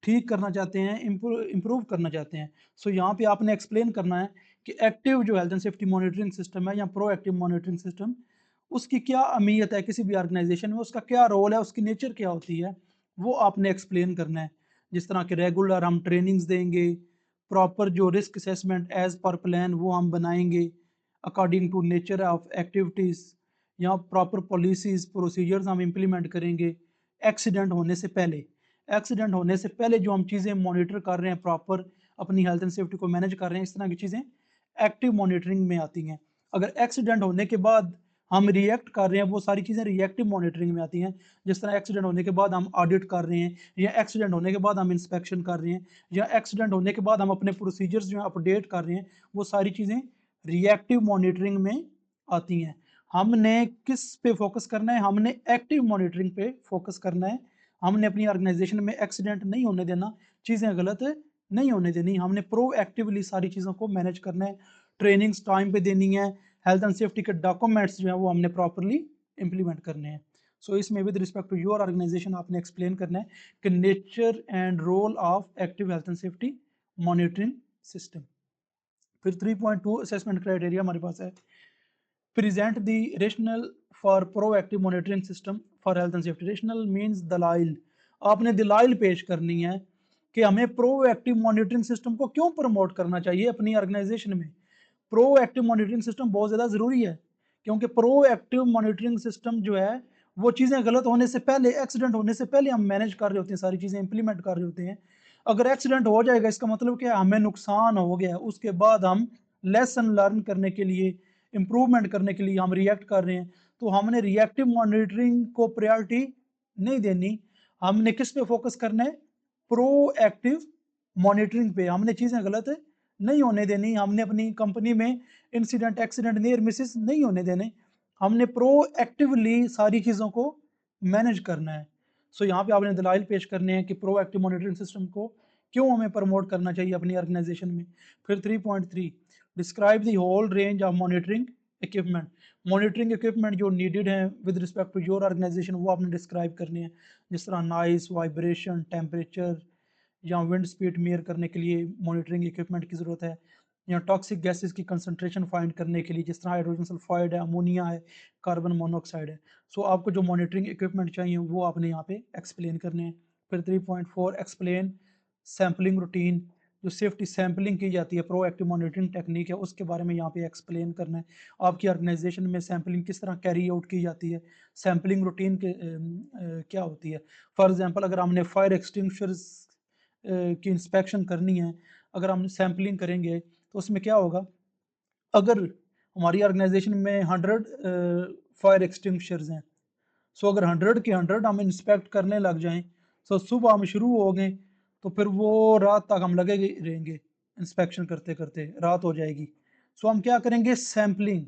ठीक करना चाहते हैं, इम्प्रूव करना चाहते हैं, सो यहाँ पे आपने एक्सप्लेन करना है कि एक्टिव जो health and safety monitoring system है या प्रोएक्टिव मॉनिटरिंग सिस्टम, उसकी क्या अहमियत है किसी भी ऑर्गेनाइजेशन में, उसका क्या रोल है, उसकी नेचर क्या होती है, वो आपने एक्सप्लेन करना है। जिस तरह के रेगुलर हम ट्रेनिंग्स देंगे, प्रॉपर जो risk assessment as per plan वो हम बनाएंगे according to nature of activities, या प्रॉपर पॉलिसीज़ प्रोसीजर्स हम इम्प्लीमेंट करेंगे एक्सीडेंट होने से पहले। एक्सीडेंट होने से पहले जो हम चीज़ें मॉनिटर कर रहे हैं, प्रॉपर अपनी हेल्थ एंड सेफ्टी को मैनेज कर रहे हैं, इस तरह की चीज़ें एक्टिव मॉनिटरिंग में आती हैं। अगर एक्सीडेंट होने के बाद हम रिएक्ट कर रहे हैं, वो सारी चीज़ें रिएक्टिव मॉनिटरिंग में आती हैं। जिस तरह एक्सीडेंट होने के बाद हम ऑडिट कर रहे हैं, या एक्सीडेंट होने के बाद हम इंस्पेक्शन कर रहे हैं, या एक्सीडेंट होने के बाद हम अपने प्रोसीजर्स जो है अपडेट कर रहे हैं, वो सारी चीज़ें रिएक्टिव मॉनिटरिंग में आती हैं। हमने किस पे फोकस करना है, हमने एक्टिव मॉनिटरिंग पे फोकस करना है। हमने अपनी ऑर्गेनाइजेशन में एक्सीडेंट नहीं होने देना, चीज़ें गलत नहीं होने देनी, हमने प्रोएक्टिवली सारी चीज़ों को मैनेज करना है ट्रेनिंग्स टाइम पे देनी है, हेल्थ एंड सेफ्टी के डॉक्यूमेंट्स जो है वो हमने प्रॉपरली इम्प्लीमेंट करने हैं। सो इसमें with respect to your organisation आपने एक्सप्लेन करना है कि nature and role of active health and safety monitoring system. फिर 3.2 असेसमेंट क्राइटेरिया हमारे पास है, present the rationale for proactive monitoring system for health and safety. Rationale means दलाइल, आपने दलाइल पेश करनी है कि हमें प्रोएक्टिव मॉनिटरिंग सिस्टम को क्यों प्रमोट करना चाहिए अपनी ऑर्गेनाइजेशन में। प्रोएक्टिव मॉनिटरिंग सिस्टम बहुत ज़्यादा ज़रूरी है, क्योंकि प्रोएक्टिव मॉनिटरिंग सिस्टम जो है वो चीज़ें गलत होने से पहले, एक्सीडेंट होने से पहले हम मैनेज कर रहे होते हैं, सारी चीज़ें इंप्लीमेंट कर रहे होते हैं। अगर एक्सीडेंट हो जाएगा इसका मतलब क्या, हमें नुकसान हो गया, उसके बाद हम लेसन लर्न करने के लिए, इम्प्रूवमेंट करने के लिए हम रिएक्ट कर रहे हैं। तो हमने रिएक्टिव मॉनिटरिंग को प्रायोरिटी नहीं देनी, हमने किस पे फोकस करना है, प्रोएक्टिव मॉनिटरिंग पे। हमने चीज़ें गलत नहीं होने देनी, हमने अपनी कंपनी में इंसिडेंट, एक्सीडेंट, नियर मिसेस नहीं होने देने, हमने प्रोएक्टिवली सारी चीज़ों को मैनेज करना है। सो यहाँ पे आपने दलाइल पेश करने हैं कि प्रोएक्टिव मॉनिटरिंग सिस्टम को क्यों हमें प्रमोट करना चाहिए अपनी ऑर्गेनाइजेशन में। फिर 3.3 describe the whole range of monitoring equipment. Monitoring equipment जो नीडेड हैं with respect to your organisation वो आपने डिस्क्राइब करने हैं, जिस तरह नॉइस, वाइब्रेशन, टेम्परेचर, या विंड स्पीड मेयर करने के लिए मॉनिटरिंग इक्विपमेंट की ज़रूरत है, या टॉक्सिक गैसेस की कंसंट्रेशन फाइंड करने के लिए जिस तरह हाइड्रोजन सल्फाइड है, अमोनिया है, कार्बन मोनोऑक्साइड है। सो आपको जो मॉनिटरिंग इक्विपमेंट चाहिए वो आपने यहाँ पे एक्सप्लेन करने हैं। फिर 3.4 एक्सप्लेन सैम्पलिंग रूटीन, जो सेफ्टी सैम्पलिंग की जाती है, प्रोएक्टिव मॉनिटरिंग टेक्निक है, उसके बारे में यहाँ पे एक्सप्लेन करना है। आपकी ऑर्गेनाइजेशन में सैम्पलिंग किस तरह कैरी आउट की जाती है, सैम्पलिंग रूटीन के क्या होती है। फॉर एग्जांपल अगर हमने फायर एक्सटिंग्विशर्स की इंस्पेक्शन करनी है, अगर हम सैम्पलिंग करेंगे तो उसमें क्या होगा, अगर हमारी ऑर्गेनाइजेशन में 100 फायर एक्सटिंग्विशर्स हैं, सो अगर 100 के 100 हम इंस्पेक्ट करने लग जाएं, सो सुबह हम शुरू हो गए तो फिर वो रात तक हम लगे रहेंगे, इंस्पेक्शन करते करते रात हो जाएगी। सो हम क्या करेंगे, सैम्पलिंग,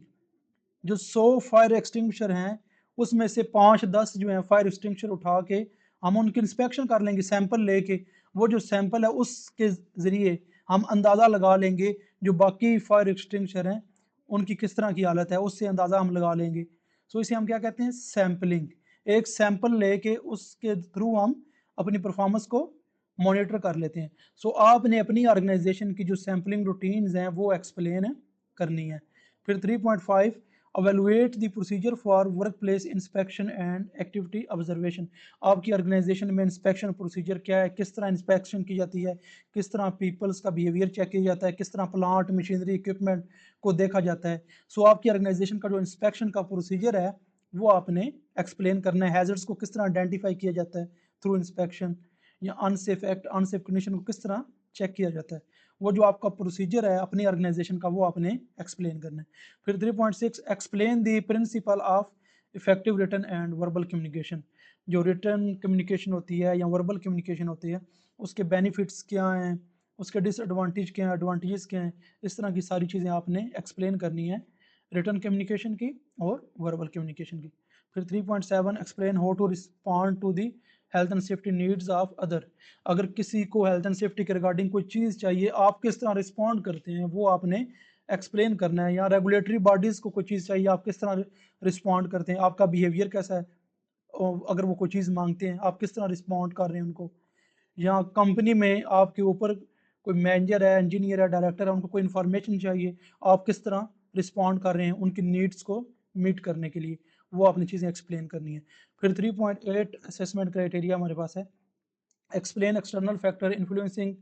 जो 100 फायर एक्सटिंग्विशर हैं उसमें से 5-10 जो है फायर एक्सटिंग्विशर उठा के हम उनकी इंस्पेक्शन कर लेंगे, सैंपल लेके। वो जो सैंपल है उसके ज़रिए हम अंदाज़ा लगा लेंगे जो बाकी फायर एक्सटिंग्विशर हैं उनकी किस तरह की हालत है, उससे अंदाज़ा हम लगा लेंगे। सो इसे हम क्या कहते हैं, सैम्पलिंग। एक सैंपल लेके उसके थ्रू हम अपनी परफॉर्मेंस को मॉनिटर कर लेते हैं। सो आपने अपनी ऑर्गेनाइजेशन की जो सैम्पलिंग रूटीन्स हैं वो एक्सप्लेन करनी है। फिर 3.5 evaluate the procedure for workplace inspection and activity observation। आपकी ऑर्गेनाइजेशन में इंस्पेक्शन प्रोसीजर क्या है, किस तरह इंस्पेक्शन की जाती है, किस तरह पीपल्स का बिहेवियर चेक किया जाता है, किस तरह प्लांट, मशीनरी, इक्विपमेंट को देखा जाता है। सो आपकी ऑर्गेनाइजेशन का जो इंस्पेक्शन का प्रोसीजर है वो आपने एक्सप्लेन करना है। हैजर्ड्स को किस तरह आइडेंटिफाई किया जाता है थ्रू इंस्पेक्शन, या अनसेफ एक्ट, अनसेफ कंडीशन को किस तरह चेक किया जाता है, वो जो आपका प्रोसीजर है अपनी ऑर्गेनाइजेशन का वो आपने एक्सप्लेन करना है। फिर 3.6 explain the principle of effective written and verbal communication. जो रिटन कम्युनिकेशन होती है या वर्बल कम्युनिकेशन होती है उसके बेनिफिट्स क्या हैं, उसके डिसएडवांटेज क्या हैं, एडवांटेजेस क्या हैं, इस तरह की सारी चीज़ें आपने एक्सप्लेन करनी है रिटन कम्युनिकेशन की और वर्बल कम्युनिकेशन की। फिर 3.7 explain how to respond to the health and safety needs of other. अगर किसी को हेल्थ एंड सेफ्टी के रिगार्डिंग कोई चीज़ चाहिए, आप किस तरह रिस्पॉन्ड करते हैं वो आपने एक्सप्लेन करना है। या रेगुलेटरी बॉडीज़ को कोई चीज़ चाहिए, आप किस तरह रिस्पॉन्ड करते हैं, आपका बिहेवियर कैसा है, अगर वो कोई चीज़ मांगते हैं आप किस तरह रिस्पॉन्ड कर रहे हैं उनको। या कंपनी में आपके ऊपर कोई मैनेजर है, इंजीनियर है, डायरेक्टर है, उनको कोई इन्फॉर्मेशन चाहिए, आप किस तरह रिस्पॉन्ड कर रहे हैं उनकी नीड्स को मीट करने के लिए, वो आपने चीज़ें एक्सप्लेन करनी है। फिर 3.8 असेसमेंट क्राइटेरिया हमारे पास है, explain external factor influencing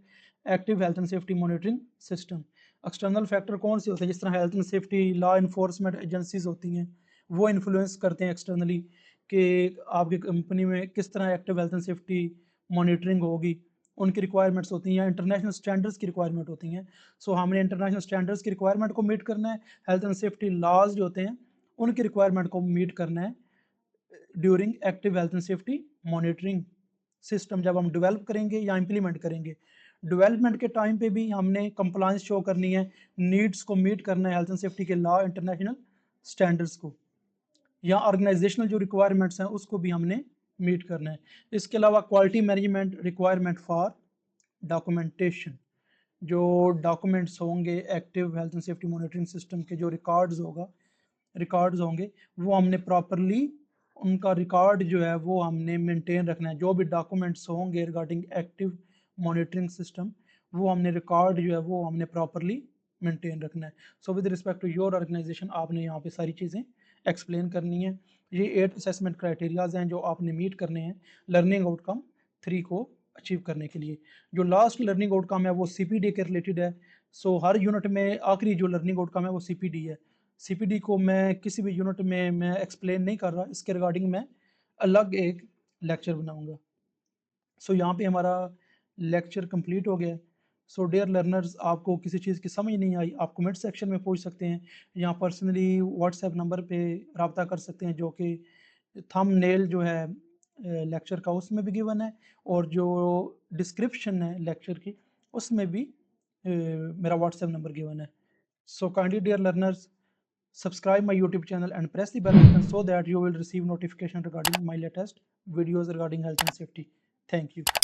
active health and safety monitoring system. External factor कौन से होते हैं, जिस तरह health and safety law enforcement agencies होती हैं वो इन्फ्लुएंस करते हैं एक्सटर्नली कि आपकी कंपनी में किस तरह active health and safety monitoring होगी, उनकी रिक्वायरमेंट्स होती हैं या इंटरनेशनल स्टैंडर्ड्स की रिक्वायरमेंट होती हैं। सो हमने इंटरनेशनल स्टैंडर्ड्स की रिक्वायरमेंट को मीट करना है, हेल्थ एंड सेफ्टी लॉज जो होते हैं उनकी रिक्वायरमेंट को मीट करना है during active health and safety monitoring system जब हम डेवलप करेंगे या इम्प्लीमेंट करेंगे। डेवलपमेंट के टाइम पे भी हमने कंप्लायंस शो करनी है, नीड्स को मीट करना है हेल्थ एंड सेफ्टी के लॉ, इंटरनेशनल स्टैंडर्ड्स को, या ऑर्गेनाइजेशनल जो रिक्वायरमेंट्स हैं उसको भी हमने मीट करना है। इसके अलावा quality management requirement for documentation, जो डॉक्यूमेंट्स होंगे active health and safety monitoring system के जो रिकॉर्ड्स होंगे वो हमने प्रॉपरली उनका रिकॉर्ड जो है वो हमने मेंटेन रखना है। जो भी डॉक्यूमेंट्स होंगे रिगार्डिंग एक्टिव मॉनिटरिंग सिस्टम वो हमने रिकॉर्ड जो है वो हमने प्रॉपरली मेंटेन रखना है। So with respect to your organisation आपने यहाँ पे सारी चीज़ें एक्सप्लेन करनी है। ये 8 असेसमेंट क्राइटेरियाज हैं जो आपने मीट करने हैं लर्निंग आउटकम 3 को अचीव करने के लिए। जो लास्ट लर्निंग आउटकम है वो सीपीडी के रिलेटेड है। सो हर यूनिट में आखिरी जो लर्निंग आउटकम है वो सीपीडी है। सीपीडी को मैं किसी भी यूनिट में मैं एक्सप्लेन नहीं कर रहा, इसके रिगार्डिंग मैं अलग एक लेक्चर बनाऊंगा। सो यहाँ पे हमारा लेक्चर कंप्लीट हो गया। सो डियर लर्नर्स, आपको किसी चीज़ की समझ नहीं आई आप कमेंट सेक्शन में पूछ सकते हैं या पर्सनली व्हाट्सएप नंबर पे रब्ता कर सकते हैं जो कि थंबनेल जो है लेक्चर का उसमें भी गिवन है और जो डिस्क्रिप्शन है लेक्चर की उसमें भी मेरा व्हाट्सएप नंबर गिवन है। So kindly dear learners, subscribe my YouTube channel and press the bell icon so that you will receive notification regarding my latest videos regarding health and safety. Thank you.